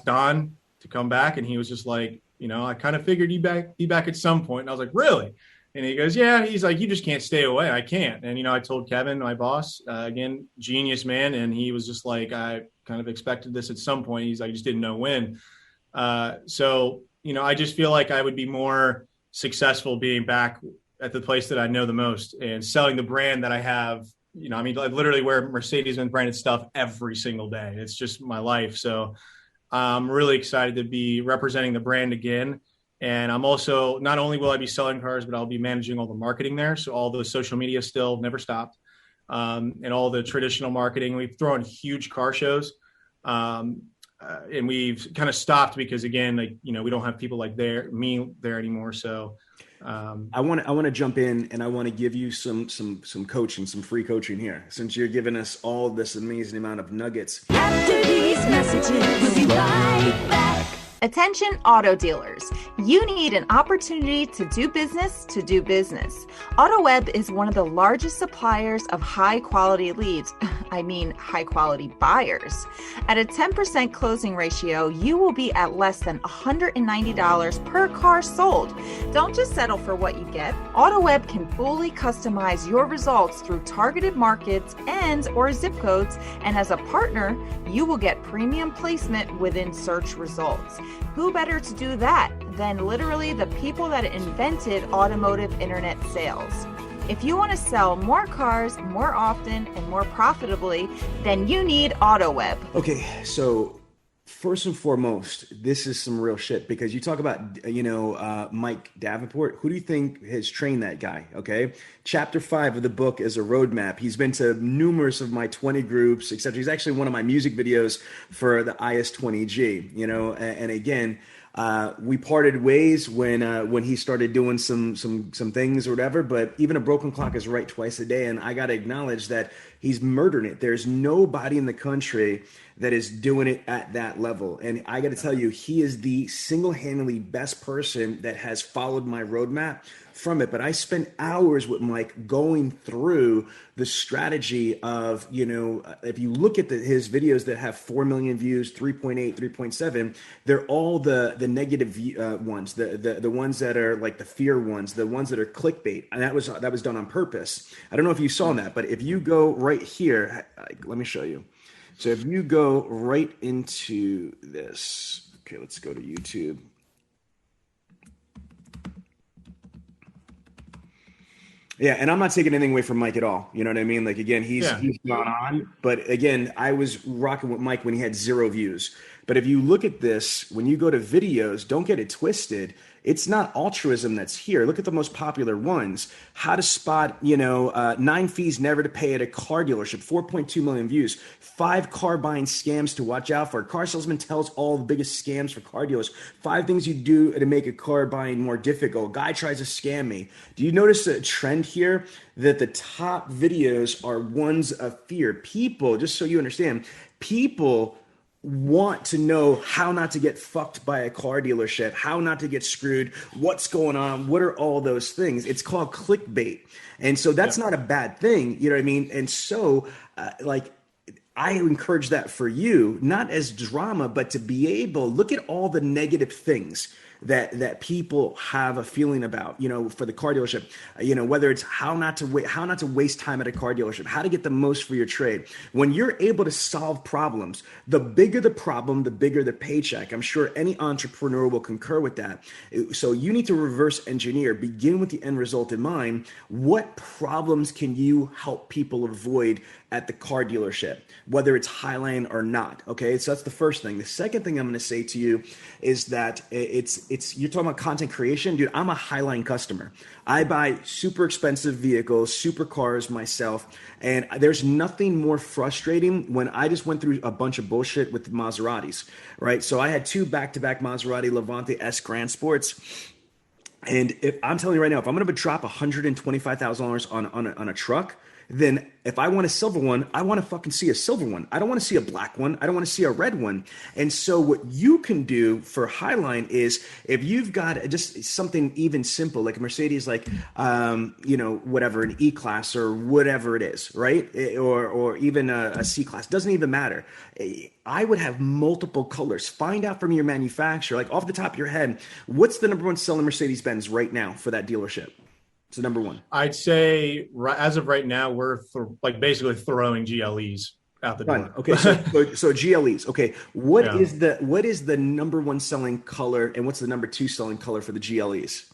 Don to come back. And he was just like, I kind of figured you'd be back at some point. And I was like, really? And he goes, yeah. He's like, you just can't stay away. I can't. And, I told Kevin, my boss, again, genius man. And he was just like, I kind of expected this at some point. He's like, I just didn't know when. So, I just feel like I would be more successful being back at the place that I know the most and selling the brand that I have. I literally wear Mercedes-Benz branded stuff every single day. It's just my life. So I'm really excited to be representing the brand again. And I'm also, not only will I be selling cars, but I'll be managing all the marketing there. So all the social media still never stopped. And all the traditional marketing. We've thrown huge car shows. And we've kind of stopped because again, we don't have people like me there anymore. So I want to jump in and I want to give you some coaching, some free coaching here, since you're giving us all this amazing amount of nuggets. After these messages, we'll be right back. Attention auto dealers, you need an opportunity to do business. AutoWeb is one of the largest suppliers of high quality leads. High quality buyers. At a 10% closing ratio, you will be at less than $190 per car sold. Don't just settle for what you get. AutoWeb can fully customize your results through targeted markets and/or zip codes, and as a partner, you will get premium placement within search results. Who better to do that than literally the people that invented automotive internet sales? If you want to sell more cars more often and more profitably, then you need AutoWeb. Okay, so first and foremost, this is some real shit, because you talk about, Mike Davenport. Who do you think has trained that guy? Okay. Chapter 5 of the book is a roadmap. He's been to numerous of my 20 groups, etc. He's actually one of my music videos for the IS-20G, and again, we parted ways when he started doing some things or whatever, but even a broken clock is right twice a day. And I got to acknowledge that he's murdering it. There's nobody in the country that is doing it at that level. And I got to tell you, he is the single-handedly best person that has followed my roadmap from it. But I spent hours with Mike going through the strategy of, if you look at his videos that have 4 million views, 3.8, 3.7, they're all the negative ones, the ones that are like the fear ones, the ones that are clickbait. And that was done on purpose. I don't know if you saw that, but if you go right here, let me show you. So if you go right into this, okay, let's go to YouTube. Yeah, and I'm not taking anything away from Mike at all. You know what I mean? Like, again, he's gone on. But again, I was rocking with Mike when he had 0 views. But if you look at this, when you go to videos, don't get it twisted. It's not altruism that's here. Look at the most popular ones. How to spot, 9 fees never to pay at a car dealership, 4.2 million views. 5 car buying scams to watch out for. Car salesman tells all the biggest scams for car dealers. 5 things you do to make a car buying more difficult. Guy tries to scam me. Do you notice a trend here that the top videos are ones of fear? People, just so you understand, people want to know how not to get fucked by a car dealership, how not to get screwed, what's going on, what are all those things. It's called clickbait. And so that's not a bad thing, you know what I mean? And so I encourage that for you, not as drama, but to be able, look at all the negative things that people have a feeling about, for the car dealership, whether it's how not to waste time at a car dealership, how to get the most for your trade. When you're able to solve problems, the bigger the problem, the bigger the paycheck. I'm sure any entrepreneur will concur with that. So you need to reverse engineer, begin with the end result in mind. What problems can you help people avoid at the car dealership, whether it's Highline or not? Okay, so that's the first thing. The second thing I'm going to say to you is that you're talking about content creation, dude. I'm a Highline customer. I buy super expensive vehicles, super cars myself, and there's nothing more frustrating when I just went through a bunch of bullshit with Maseratis, right? So I had 2 back-to-back Maserati Levante S Grand Sports. And I'm telling you right now, if I'm going to drop $125,000 on a truck, then if I want a silver one, I want to fucking see a silver one. I don't want to see a black one. I don't want to see a red one. And so what you can do for Highline is, if you've got just something even simple, like a Mercedes, like, whatever, an E-Class or whatever it is, right? Or even a C-Class, doesn't even matter. I would have multiple colors. Find out from your manufacturer, like off the top of your head, what's the number one selling Mercedes-Benz right now for that dealership? It's the number one. I'd say as of right now, we're basically throwing GLEs out the door. Okay, so GLEs. Okay, what is the number one selling color, and what's the number 2 selling color for the GLEs?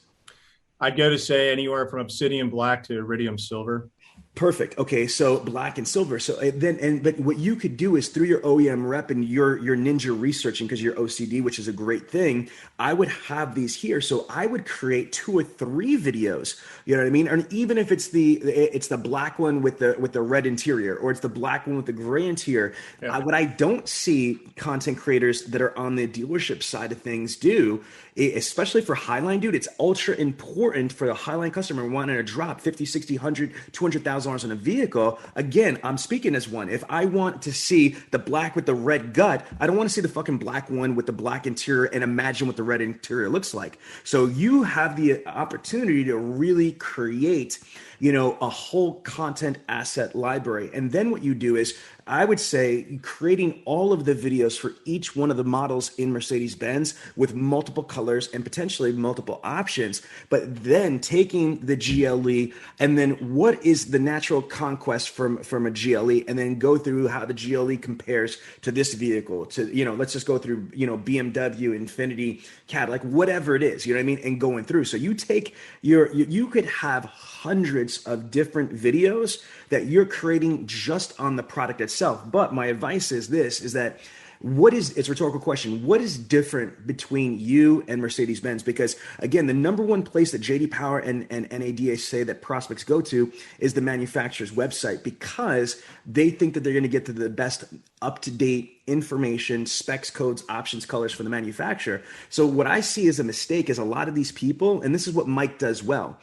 I'd go to say anywhere from obsidian black to iridium silver. Perfect. Okay, so black and silver. So but what you could do is, through your OEM rep and your ninja researching, because you're OCD, which is a great thing, I would have these here. So I would create 2 or 3 videos. You know what I mean? And even if it's the black one with the red interior, or it's the black one with the gray interior, what I don't see content creators that are on the dealership side of things do, especially for Highline, dude, it's ultra important for the Highline customer wanting to drop 50, 60, 100, $200,000 on a vehicle. Again, I'm speaking as one. If I want to see the black with the red gut, I don't want to see the fucking black one with the black interior and imagine what the red interior looks like. So you have the opportunity to really create, a whole content asset library. And then what you do is, I would say, creating all of the videos for each one of the models in Mercedes-Benz with multiple colors and potentially multiple options, but then taking the GLE and then what is the natural conquest from a GLE, and then go through how the GLE compares to this vehicle, to, let's just go through, BMW, Infiniti, Cadillac, whatever it is, you know what I mean? And going through. So you take you could have hundreds of different videos that you're creating just on the product itself. But my advice is that it's a rhetorical question. What is different between you and Mercedes-Benz? Because again, the number one place that JD Power and NADA say that prospects go to is the manufacturer's website, because they think that they're going to get to the best up-to-date information, specs, codes, options, colors from the manufacturer. So what I see as a mistake is a lot of these people, and this is what Mike does well,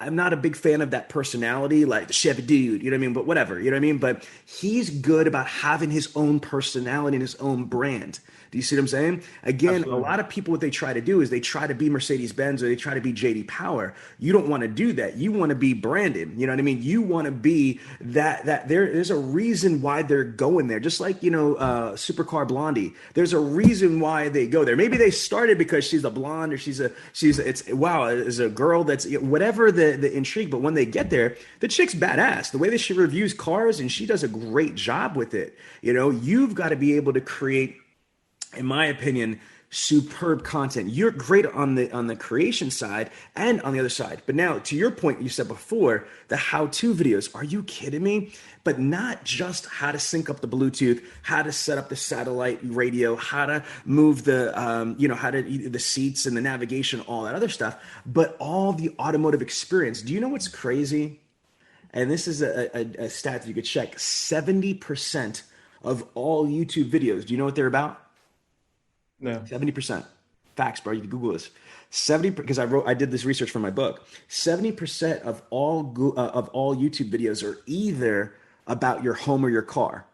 I'm not a big fan of that personality, like the Chevy dude, you know what I mean? But whatever, you know what I mean? But he's good about having his own personality and his own brand. Do you see what I'm saying? Again, Absolutely. a lot of people, what they try to do is they try to be Mercedes-Benz or they try to be JD Power. You don't want to do that. You want to be branded. You know what I mean? You want to be that there's a reason why they're going there. Just like, Supercar Blondie. There's a reason why they go there. Maybe they started because she's a blonde or she's a girl that's whatever the intrigue. But when they get there, the chick's badass. The way that she reviews cars, and she does a great job with it. You've got to be able to create, in my opinion, superb content. You're great on the creation side and on the other side. But now, to your point, you said before, the how-to videos. Are you kidding me? But not just how to sync up the Bluetooth, how to set up the satellite radio, how to move the seats and the navigation, all that other stuff, but all the automotive experience. Do you know what's crazy? And this is a stat that you could check. 70% of all YouTube videos, do you know what they're about? No. 70%. Facts, bro. You can Google this. 70, because I did this research for my book. 70% of all YouTube videos are either about your home or your car.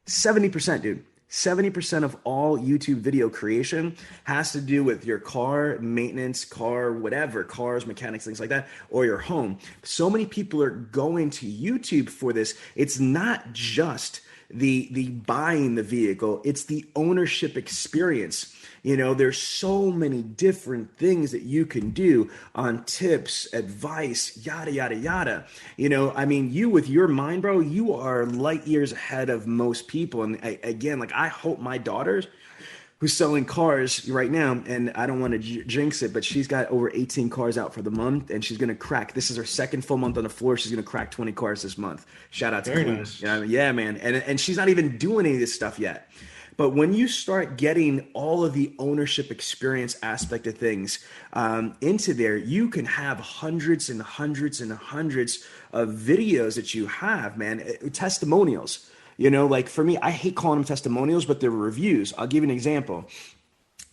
70%, dude. 70% of all YouTube video creation has to do with your car, maintenance, whatever, cars, mechanics, things like that, or your home. So many people are going to YouTube for this. It's not just the buying the vehicle, it's the ownership experience. There's so many different things that you can do on tips, advice, yada, yada, yada. You with your mind, bro, you are light years ahead of most people. And I hope my daughters, who's selling cars right now, and I don't want to jinx it, but she's got over 18 cars out for the month, and she's going to crack. This is her second full month on the floor. She's going to crack 20 cars this month. Shout out to Very Queen. nice. Yeah, man. And she's not even doing any of this stuff yet. But when you start getting all of the ownership experience aspect of things into there, you can have hundreds and hundreds and hundreds of videos that you have, man. Testimonials. Like for me, I hate calling them testimonials, but they're reviews. I'll give you an example.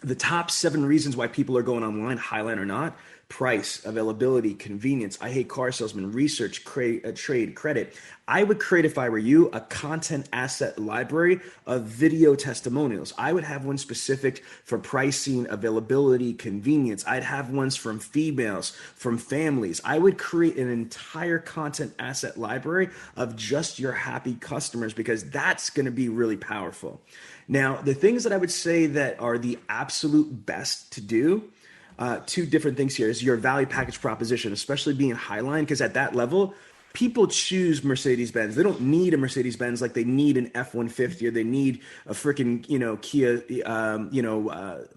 The top 7 reasons why people are going online, Highline or not: price, availability, convenience. I hate car salesman, research, trade, credit. I would create, if I were you, a content asset library of video testimonials. I would have one specific for pricing, availability, convenience. I'd have ones from females, from families. I would create an entire content asset library of just your happy customers, because that's going to be really powerful. Now, the things that I would say that are the absolute best to do, 2 different things here, is your value package proposition, especially being Highline, because at that level, people choose Mercedes-Benz. They don't need a Mercedes-Benz like they need an F-150 or they need a freaking, Kia,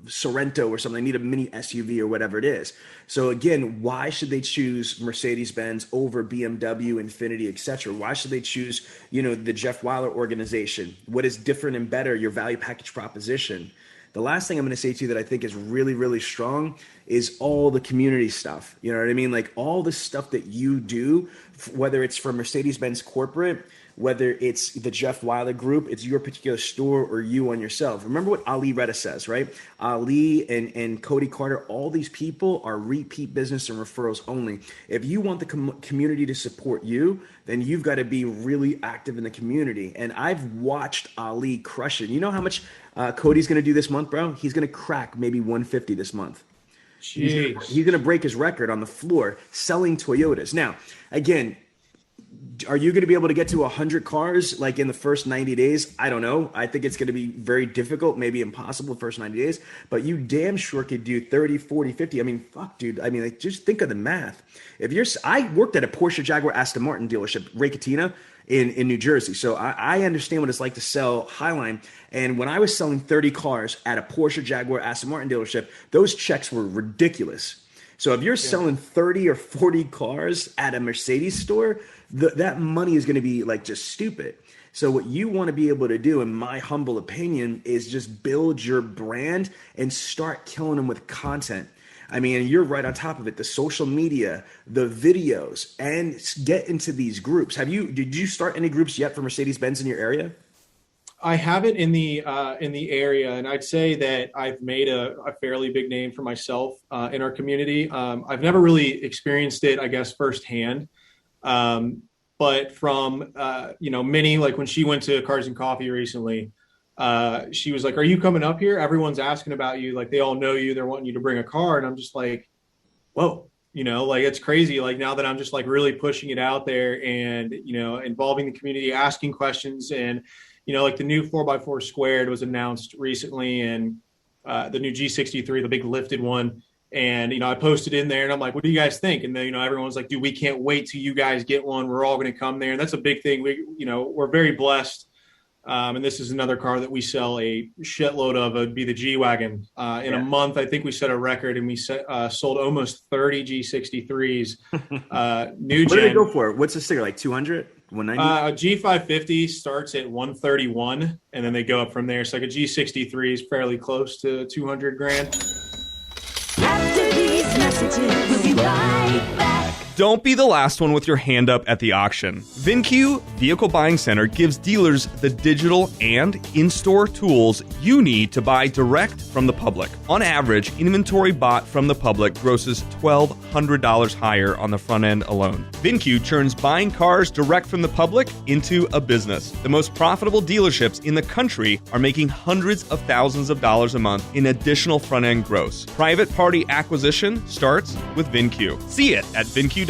Sorento or something. They need a mini SUV or whatever it is. So again, why should they choose Mercedes-Benz over BMW, Infiniti, etc.? Why should they choose, the Jeff Wyler organization? What is different and better? Your value package proposition. The last thing I'm going to say to you that I think is really, really strong is all the community stuff. You know what I mean? Like all the stuff that you do, whether it's for Mercedes-Benz corporate, whether it's the Jeff Wyler group, it's your particular store, or you on yourself. Remember what Ali Retta says, right? Ali and Cody Carter, all these people are repeat business and referrals only. If you want the community to support you, then you've got to be really active in the community. And I've watched Ali crush it. You know how much Cody's going to do this month, bro? He's going to crack maybe 150 this month. Jeez. He's going to break his record on the floor selling Toyotas. Now, again, are you going to be able to get to 100 cars like in the first 90 days? I don't know. I think it's going to be very difficult, maybe impossible the first 90 days, but you damn sure could do 30, 40, 50. I mean, fuck, dude. I mean, like, just think of the math. I worked at a Porsche Jaguar Aston Martin dealership, Ray Katina, in New Jersey. So I understand what it's like to sell Highline. And when I was selling 30 cars at a Porsche Jaguar Aston Martin dealership, those checks were ridiculous. So if you're selling 30 or 40 cars at a Mercedes store, that money is going to be like just stupid. So what you want to be able to do, in my humble opinion, is just build your brand and start killing them with content. I mean, you're right on top of it. The social media, the videos, and get into these groups. Did you start any groups yet for Mercedes-Benz in your area? I haven't in the area, and I'd say that I've made a fairly big name for myself in our community. I've never really experienced it, I guess, firsthand. But from Minnie, like when she went to Cars and Coffee recently, she was like, "Are you coming up here? Everyone's asking about you. Like they all know you. They're wanting you to bring a car." And I'm just like, "Whoa." Like it's crazy. Like now that I'm just like really pushing it out there and, involving the community, asking questions and, like the new 4x4 squared was announced recently and the new G63, the big lifted one. And, I posted in there and I'm like, what do you guys think? And then, everyone's like, dude, we can't wait till you guys get one. We're all going to come there. And that's a big thing. We're very blessed. And this is another car that we sell a shitload of. It would be the G-Wagon. In a month, I think we set a record and we sold almost 30 G63s. New What gen. do they go for? What's the sticker, like 200, 190? G550 starts at 131, and then they go up from there. So like a G63 is fairly close to 200 grand. After these messages, we'll be right back. Don't be the last one with your hand up at the auction. VinQ Vehicle Buying Center gives dealers the digital and in-store tools you need to buy direct from the public. On average, inventory bought from the public grosses $1,200 higher on the front end alone. VinQ turns buying cars direct from the public into a business. The most profitable dealerships in the country are making hundreds of thousands of dollars a month in additional front end gross. Private party acquisition starts with VinQ. See it at VinQ.com.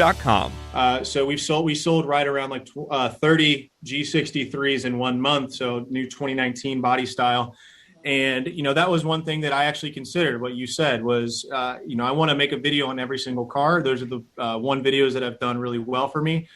So we sold right around like 30 G63s in 1 month. So new 2019 body style. And, that was one thing that I actually considered. What you said was, I want to make a video on every single car. Those are the one videos that have done really well for me.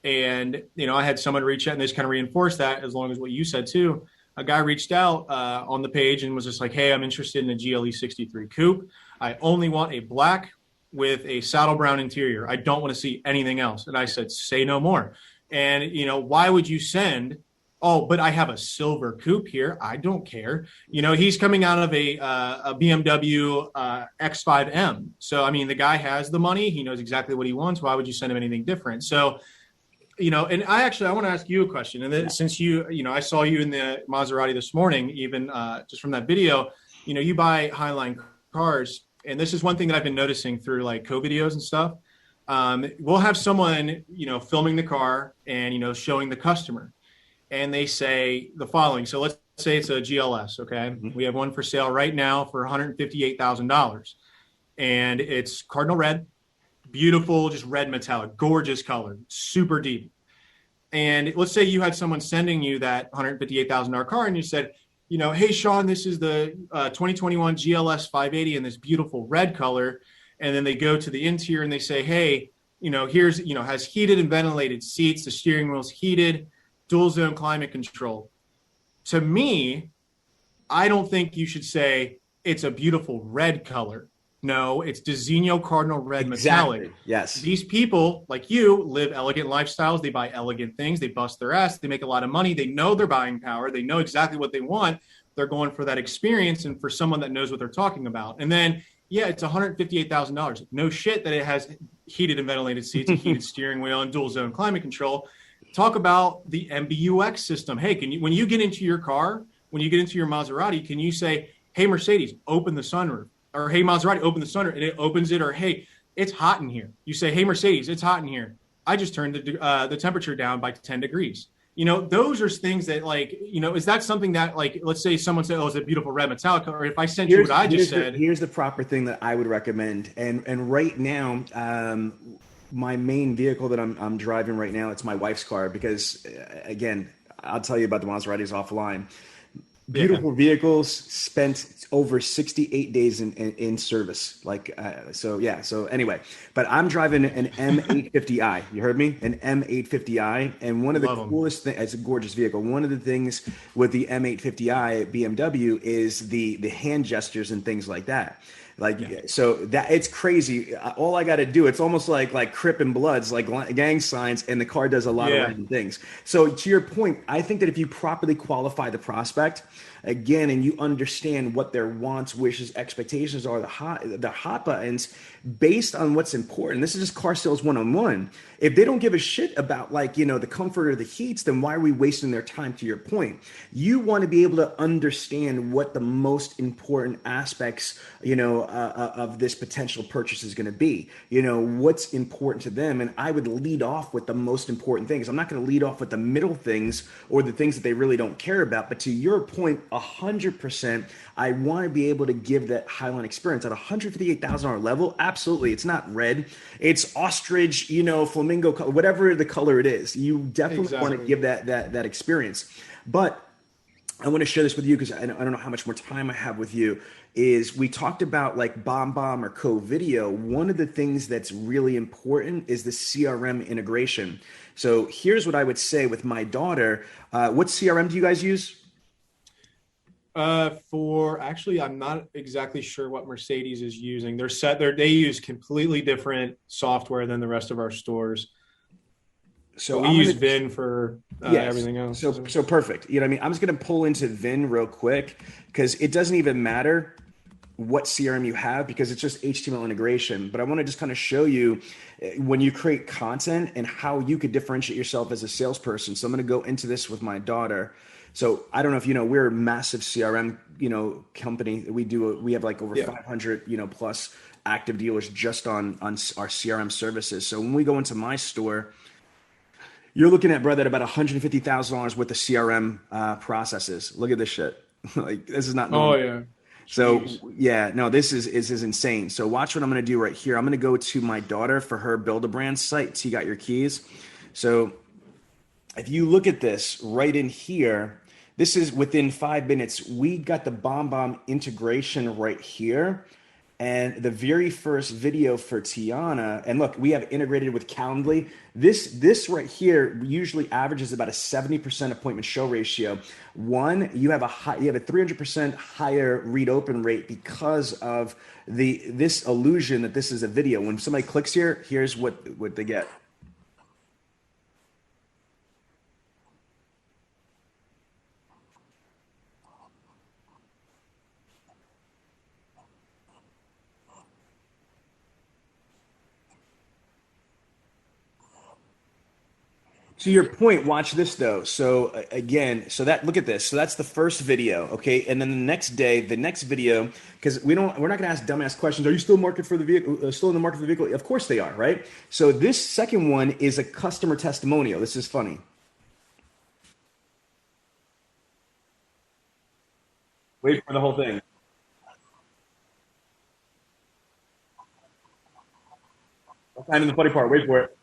And, I had someone reach out and they just kind of reinforced that as long as what you said too. A guy reached out on the page and was just like, hey, I'm interested in a GLE 63 coupe. I only want a black with a saddle brown interior. I don't want to see anything else. And I said, say no more. And, why would you send, oh, but I have a silver coupe here. I don't care. He's coming out of a BMW X5M. So, the guy has the money. He knows exactly what he wants. Why would you send him anything different? So, and I want to ask you a question. And then since I saw you in the Maserati this morning, even just from that video, you buy Highline cars. And this is one thing that I've been noticing through like co-videos and stuff. We'll have someone, filming the car and, showing the customer. And they say the following. So let's say it's a GLS, okay? Mm-hmm. We have one for sale right now for $158,000. And it's cardinal red, beautiful, just red metallic, gorgeous color, super deep. And let's say you had someone sending you that $158,000 car and you said, hey, Sean, this is the 2021 GLS 580 in this beautiful red color. And then they go to the interior and they say, hey, here's, has heated and ventilated seats. The steering wheel's heated, dual zone climate control. To me, I don't think you should say it's a beautiful red color. No, it's Designo Cardinal Red Exactly. Metallic. Yes. These people, like you, live elegant lifestyles. They buy elegant things. They bust their ass. They make a lot of money. They know their buying power. They know exactly what they want. They're going for that experience and for someone that knows what they're talking about. And then, yeah, it's $158,000. No shit that it has heated and ventilated seats, a heated steering wheel, and dual zone climate control. Talk about the MBUX system. Hey, when you get into your car, when you get into your Maserati, can you say, hey, Mercedes, open the sunroof? Or, hey, Maserati, open the sunroof, and it opens it. Or, hey, it's hot in here. You say, hey, Mercedes, it's hot in here. I just turned the temperature down by 10 degrees. Those are things that, like, is that something that, like, let's say someone said, oh, it's a beautiful red metallic, or if I sent you what I just said. Here's the proper thing that I would recommend. And right now, my main vehicle that I'm driving right now, it's my wife's car because, again, I'll tell you about the Maseratis offline. Beautiful vehicles, spent over 68 days in service. So anyway, but I'm driving an M850i. You heard me? An M850i. And one of the coolest things, it's a gorgeous vehicle. One of the things with the M850i at BMW is the hand gestures and things like that. So that it's crazy. All I got to do, it's almost like Crip and Bloods, like gang signs, and the car does a lot of random things. So to your point, I think that if you properly qualify the prospect, again, and you understand what their wants, wishes, expectations are, the hot buttons based on what's important. This is just car sales 101. If they don't give a shit about the comfort or the heats, then why are we wasting their time? To your point, you want to be able to understand what the most important aspects, of this potential purchase is going to be, what's important to them. And I would lead off with the most important things. I'm not going to lead off with the middle things or the things that they really don't care about. But to your point, 100%, I want to be able to give that Highline experience at $158,000 level. Absolutely. It's not red. It's ostrich, flamingo color, whatever the color it is. You definitely want to give that experience. But I want to share this with you because I don't know how much more time I have with you. Is we talked about like BombBomb or Co-Video. One of the things that's really important is the CRM integration. So here's what I would say with my daughter. What CRM do you guys use? I'm not exactly sure what Mercedes is using. They use completely different software than the rest of our stores. So we use Vin for everything else. So perfect. You know what I mean? I'm just going to pull into Vin real quick because it doesn't even matter what CRM you have because it's just HTML integration. But I want to just kind of show you when you create content and how you could differentiate yourself as a salesperson. So I'm going to go into this with my daughter. So I don't know if we're a massive CRM, company. We have like over 500, plus active dealers just on our CRM services. So when we go into my store, you're looking at, brother, about $150,000 worth of CRM processes. Look at this shit. Like this is not normal. Oh yeah. So this is insane. So watch what I'm going to do right here. I'm going to go to my daughter for her Build a Brand site. So you got your keys. So if you look at this right in here, this is within 5 minutes. We got the BombBomb integration right here. And the very first video for Tiana, and look, we have integrated with Calendly. This right here usually averages about a 70% appointment show ratio. You have a 300% higher read open rate because of this illusion that this is a video. When somebody clicks here, here's what they get. To your point, watch this though. So look at this. So that's the first video, okay? And then the next video, because we're not going to ask dumbass questions. Are you still market for the vehicle? Still in the market for the vehicle? Of course they are, right? So this second one is a customer testimonial. This is funny. Wait for the whole thing. I'm in the funny part. Wait for it.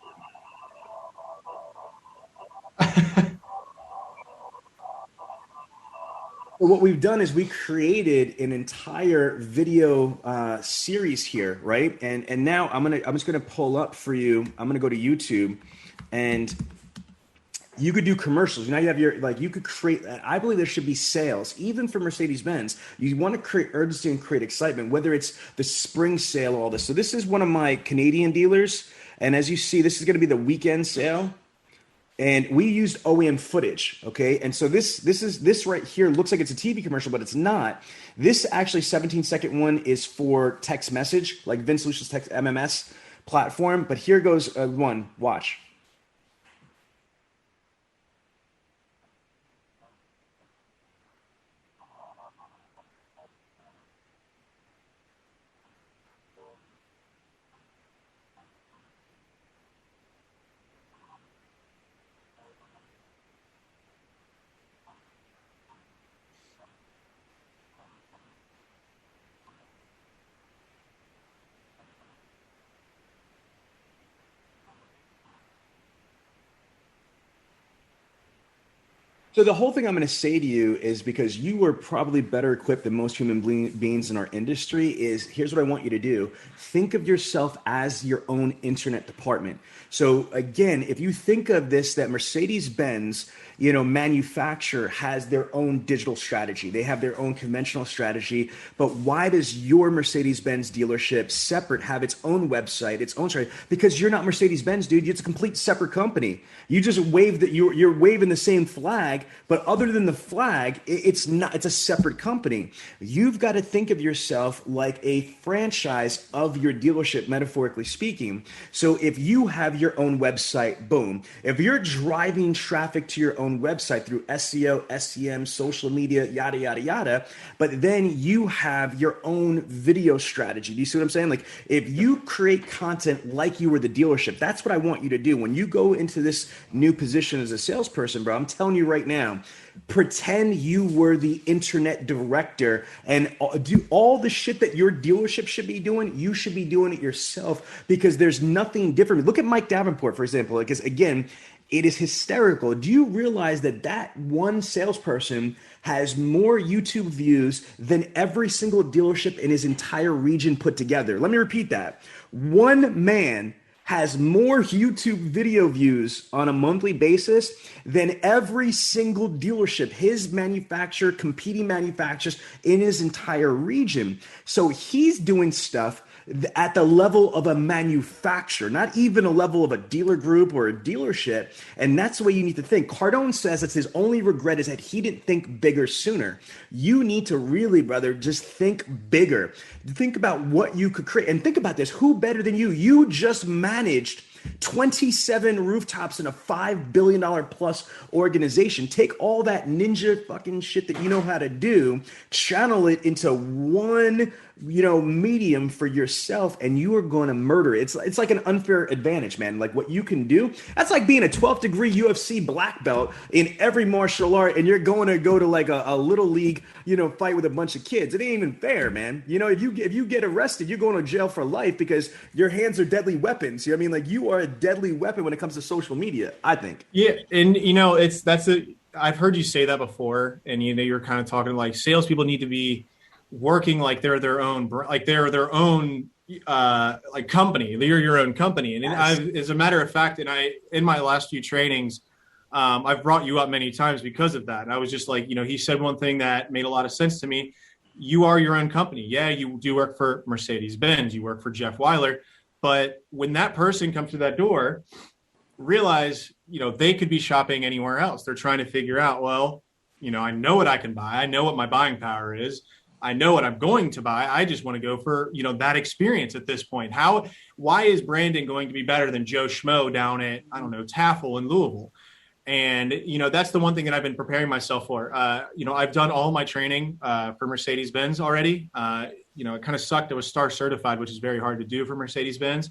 So what we've done is we created an entire video series here, right? And now I'm just gonna pull up for you. I'm gonna go to YouTube, and you could do commercials. Now you have you could create. I believe there should be sales, even for Mercedes-Benz. You want to create urgency and create excitement, whether it's the spring sale, all this. So this is one of my Canadian dealers, and as you see, this is gonna be the weekend sale. And we used OEM footage, okay? And so this right here looks like it's a TV commercial, but it's not. This actually 17-second one is for text message, like Vin Solutions text MMS platform. But here goes one. Watch. So the whole thing I'm going to say to you is, because you were probably better equipped than most human beings in our industry, is here's what I want you to do. Think of yourself as your own internet department. So again, if you think of this, that Mercedes-Benz, manufacturer has their own digital strategy. They have their own conventional strategy. But why does your Mercedes-Benz dealership separate have its own website, its own strategy? Because you're not Mercedes-Benz, dude. It's a complete separate company. You just wave that you're waving the same flag, but other than the flag, it's not, it's a separate company. You've got to think of yourself like a franchise of your dealership, metaphorically speaking. So if you have your own website, boom. If you're driving traffic to your own website through SEO, SEM, social media, yada, yada, yada, but then you have your own video strategy. Do you see what I'm saying? Like if you create content like you were the dealership, that's what I want you to do. When you go into this new position as a salesperson, bro, I'm telling you right now, pretend you were the internet director and do all the shit that your dealership should be doing. You should be doing it yourself because there's nothing different. Look at Mike Davenport, for example, because again, it is hysterical. Do you realize that that one salesperson has more YouTube views than every single dealership in his entire region put together? Let me repeat that. One man has more YouTube video views on a monthly basis than every single dealership, his manufacturer, competing manufacturers in his entire region. So he's doing stuff at the level of a manufacturer, not even a level of a dealer group or a dealership. And that's the way you need to think. Cardone says that his only regret is that he didn't think bigger sooner. You need to really, brother, just think bigger. Think about what you could create. And think about this. Who better than you? You just managed 27 rooftops in a $5 billion plus organization. Take all that ninja fucking shit that you know how to do, channel it into one, medium for yourself, and you are going to murder it. It's like an unfair advantage, man. Like what you can do, that's like being a 12th degree UFC black belt in every martial art, and you're going to go to like a little league, fight with a bunch of kids. It ain't even fair, man. If you get arrested, you're going to jail for life because your hands are deadly weapons. Like you are a deadly weapon when it comes to social media, I think. Yeah, and I've heard you say that before, and you're kind of talking like salespeople need to be working like they're their own, like they're their own like company. They're your own company. And Yes. as a matter of fact, in my last few trainings, I've brought you up many times because of that. And I was just like, he said one thing that made a lot of sense to me. You are your own company. Yeah, you do work for Mercedes-Benz. You work for Jeff Weiler. But when that person comes through that door, realize, they could be shopping anywhere else. They're trying to figure out, well, I know what I can buy. I know what my buying power is. I know what I'm going to buy. I just want to go for, that experience at this point. Why is Brandon going to be better than Joe Schmo down at, Taffel in Louisville? And, that's the one thing that I've been preparing myself for. I've done all my training for Mercedes-Benz already. It kind of sucked. I was star certified, which is very hard to do for Mercedes-Benz.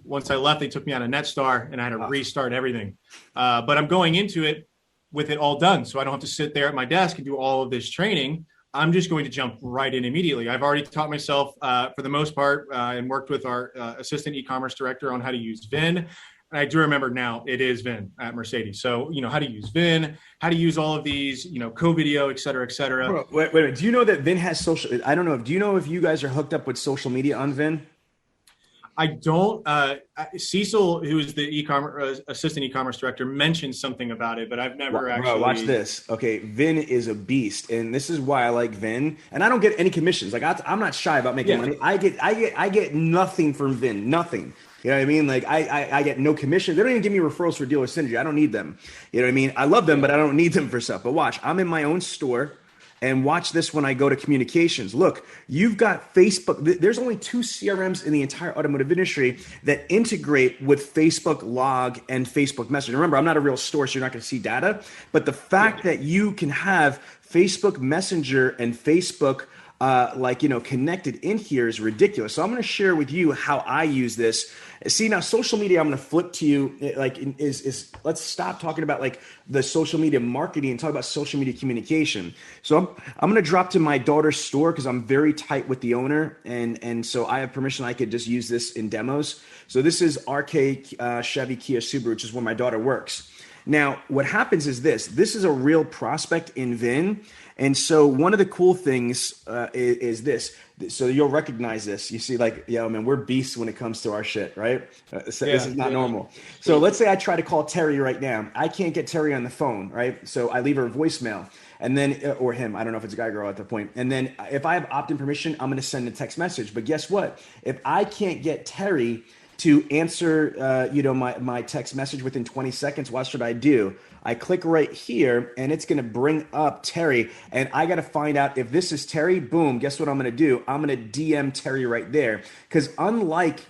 Once I left, they took me out of NetStar and I had to restart everything. But I'm going into it with it all done. So I don't have to sit there at my desk and do all of this training. I'm just going to jump right in immediately. I've already taught myself for the most part and worked with our assistant e-commerce director on how to use VIN. And I do remember now it is VIN at Mercedes. So, how to use VIN, how to use all of these, co-video, et cetera, et cetera. Wait. Do you know that VIN has social? I don't know. Do you know if you guys are hooked up with social media on VIN? I don't. Cecil, who is the e-commerce assistant e-commerce director, mentioned something about it, but I've never actually. Bro, watch this. Okay, Vin is a beast, and this is why I like Vin. And I don't get any commissions. Like I'm not shy about making money. I get nothing from Vin. Nothing. You know what I mean? Like I get no commission. They don't even give me referrals for Dealer Synergy. I don't need them. You know what I mean? I love them, but I don't need them for stuff. But watch, I'm in my own store. And watch this when I go to communications. Look, you've got Facebook. There's only 2 CRMs in the entire automotive industry that integrate with Facebook Log and Facebook Messenger. Remember, I'm not a real store, so you're not going to see data. But the fact that you can have Facebook Messenger and Facebook connected in here is ridiculous. So I'm going to share with you how I use this. See, now social media, I'm going to flip to you. Let's stop talking about like the social media marketing and talk about social media communication. So I'm going to drop to my daughter's store because I'm very tight with the owner. And so I have permission. I could just use this in demos. So this is RK Chevy Kia Subaru, which is where my daughter works. Now, what happens is this is a real prospect in VIN. And so one of the cool things is this. So you'll recognize this. You see, like, man, we're beasts when it comes to our shit, right? This is not normal. So let's say I try to call Terry right now. I can't get Terry on the phone, right? So I leave her a voicemail. And then, or him, I don't know if it's a guy or girl at that point. And then if I have opt-in permission, I'm going to send a text message. But guess what? If I can't get Terry to answer, my text message within 20 seconds, what should I do? I click right here and it's going to bring up Terry, and I got to find out if this is Terry. Boom. Guess what I'm going to do? I'm going to DM Terry right there. Because unlike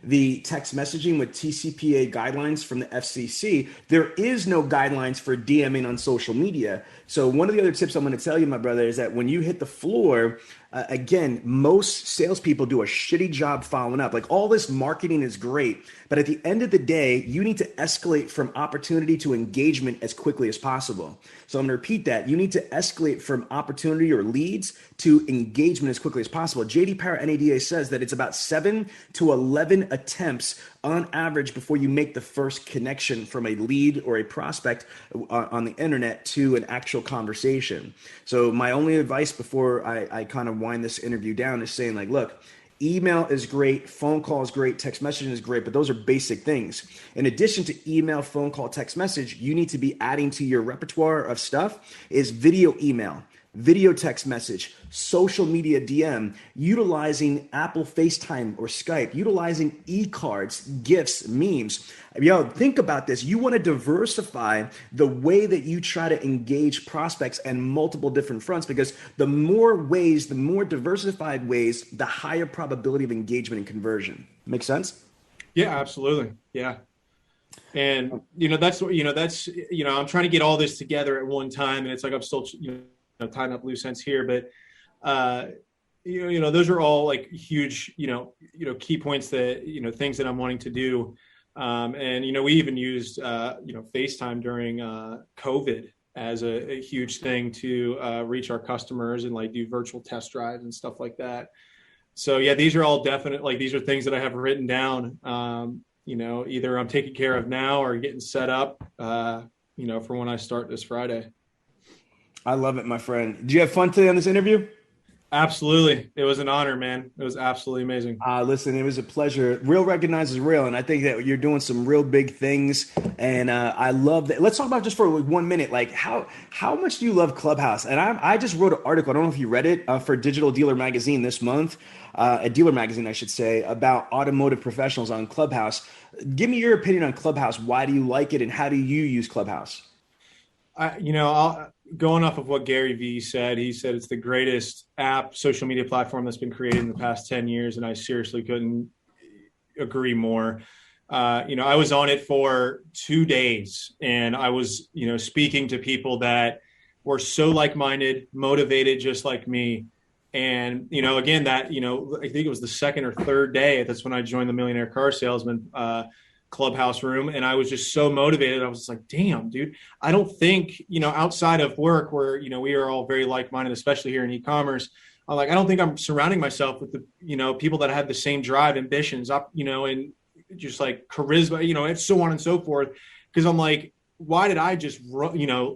the text messaging with TCPA guidelines from the FCC, there is no guidelines for DMing on social media. So one of the other tips I'm going to tell you, my brother, is that when you hit the floor, again, most salespeople do a shitty job following up. Like, all this marketing is great, but at the end of the day, you need to escalate from opportunity to engagement as quickly as possible. So I'm going to repeat that. You need to escalate from opportunity or leads to engagement as quickly as possible. JD Power NADA says that it's about 7 to 11 attempts on average before you make the first connection from a lead or a prospect on the internet to an actual conversation. So my only advice before I kind of wind this interview down is saying, like, look, email is great, phone call is great, text messaging is great, but those are basic things. In addition to email, phone call, text message, you need to be adding to your repertoire of stuff is video email, video text message, social media DM, utilizing Apple FaceTime or Skype, utilizing e-cards, gifts, memes. Yo, think about this. You want to diversify the way that you try to engage prospects in multiple different fronts, because the more ways, the more diversified ways, the higher probability of engagement and conversion. Make sense? Yeah, absolutely. Yeah. And, that's I'm trying to get all this together at one time, and it's like I'm still, tying up loose ends here, but those are all like huge, key points that, things that I'm wanting to do. And we even used, FaceTime during COVID as a huge thing to reach our customers and like do virtual test drives and stuff like that. So yeah, these are all these are things that I have written down, either I'm taking care of now or getting set up, for when I start this Friday. I love it, my friend. Did you have fun today on this interview? Absolutely. It was an honor, man. It was absolutely amazing. Listen, it was a pleasure. Real recognizes real, and I think that you're doing some real big things, and I love that. Let's talk about just for 1 minute, like how much do you love Clubhouse? And I just wrote an article, I don't know if you read it, for Digital Dealer Magazine this month, a dealer magazine, I should say, about automotive professionals on Clubhouse. Give me your opinion on Clubhouse. Why do you like it, and how do you use Clubhouse? Going off of what Gary Vee said, he said it's the greatest social media platform that's been created in the past 10 years. And I seriously couldn't agree more. I was on it for 2 days, and I was, speaking to people that were so like-minded, motivated, just like me. And, again, that, I think it was the second or third day. That's when I joined the Millionaire Car Salesman Clubhouse room, and I was just so motivated. I was just like, damn, dude, I don't think, outside of work where, we are all very like-minded, especially here in e-commerce, I don't think I'm surrounding myself with the, people that have the same drive, ambitions, and just like charisma, and so on and so forth. Because I'm like, why did I just,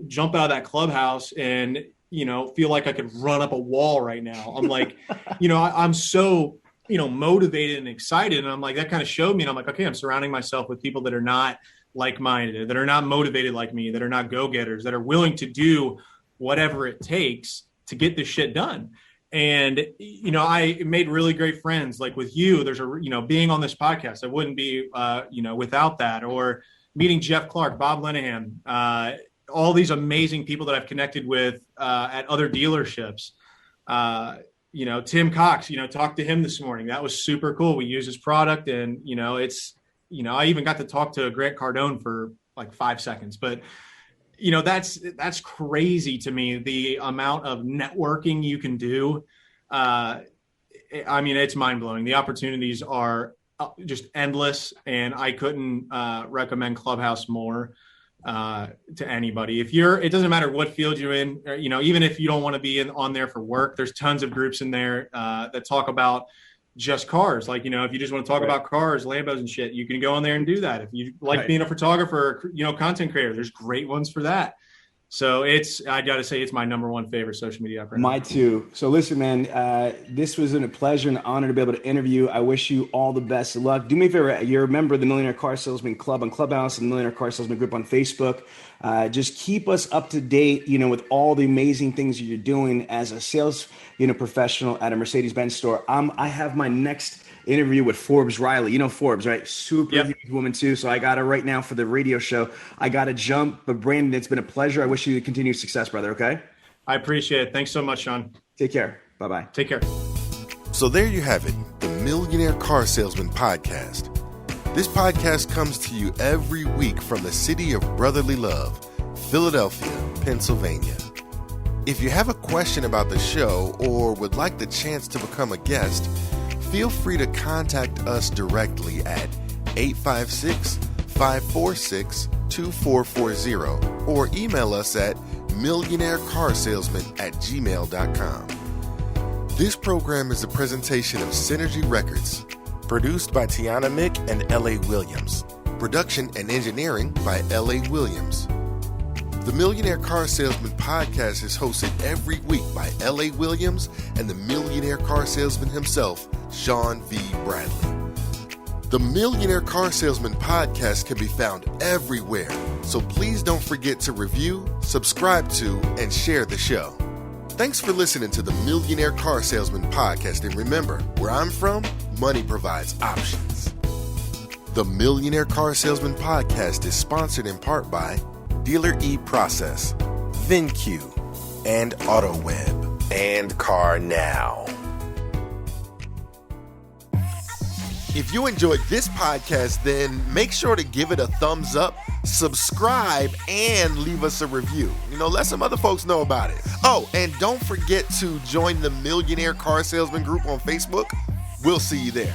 jump out of that clubhouse and, feel like I could run up a wall right now? I'm like, I'm so motivated and excited. And I'm like, that kind of showed me. And I'm like, okay, I'm surrounding myself with people that are not like-minded, that are not motivated like me, that are not go-getters, that are willing to do whatever it takes to get this shit done. And, I made really great friends. Like with you, there's being on this podcast, I wouldn't be, without that, or meeting Jeff Clark, Bob Lenahan, all these amazing people that I've connected with at other dealerships. Tim Cox, talked to him this morning. That was super cool. We use his product, and, I even got to talk to Grant Cardone for like 5 seconds, but that's crazy to me. The amount of networking you can do. It's mind blowing. The opportunities are just endless, and I couldn't recommend Clubhouse more to anybody. It doesn't matter what field you're in, or, even if you don't want to be on there for work, there's tons of groups in there that talk about just cars. Like, if you just want to talk about cars, Lambos and shit, you can go on there and do that. If you like being a photographer, content creator, there's great ones for that. So I got to say, it's my number one favorite social media app right now. My too. So listen, man, this was a pleasure and an honor to be able to interview. I wish you all the best of luck. Do me a favor. You're a member of the Millionaire Car Salesman Club on Clubhouse and Millionaire Car Salesman Group on Facebook. Just keep us up to date, with all the amazing things you're doing as a sales, professional at a Mercedes-Benz store. I have my next interview with Forbes Riley. You know Forbes, right? Super Yep. huge woman too. So I got her right now for the radio show. I got to jump. But Brandon, it's been a pleasure. I wish you continued success, brother. Okay? I appreciate it. Thanks so much, Sean. Take care. Bye-bye. Take care. So there you have it, the Millionaire Car Salesman Podcast. This podcast comes to you every week from the city of brotherly love, Philadelphia, Pennsylvania. If you have a question about the show or would like the chance to become a guest, feel free to contact us directly at 856-546-2440 or email us at millionairecarsalesman@gmail.com. This program is a presentation of Synergy Records, produced by Tiana Mick and L.A. Williams. Production and engineering by L.A. Williams. The Millionaire Car Salesman Podcast is hosted every week by L.A. Williams and the Millionaire Car Salesman himself, Sean V. Bradley. The Millionaire Car Salesman Podcast can be found everywhere, so please don't forget to review, subscribe to, and share the show. Thanks for listening to the Millionaire Car Salesman Podcast, and remember, where I'm from, money provides options. The Millionaire Car Salesman Podcast is sponsored in part by Dealer E-Process, VinQ, and AutoWeb, and Car Now. If you enjoyed this podcast, then make sure to give it a thumbs up, subscribe, and leave us a review. Let some other folks know about it. Oh, and don't forget to join the Millionaire Car Salesman group on Facebook. We'll see you there.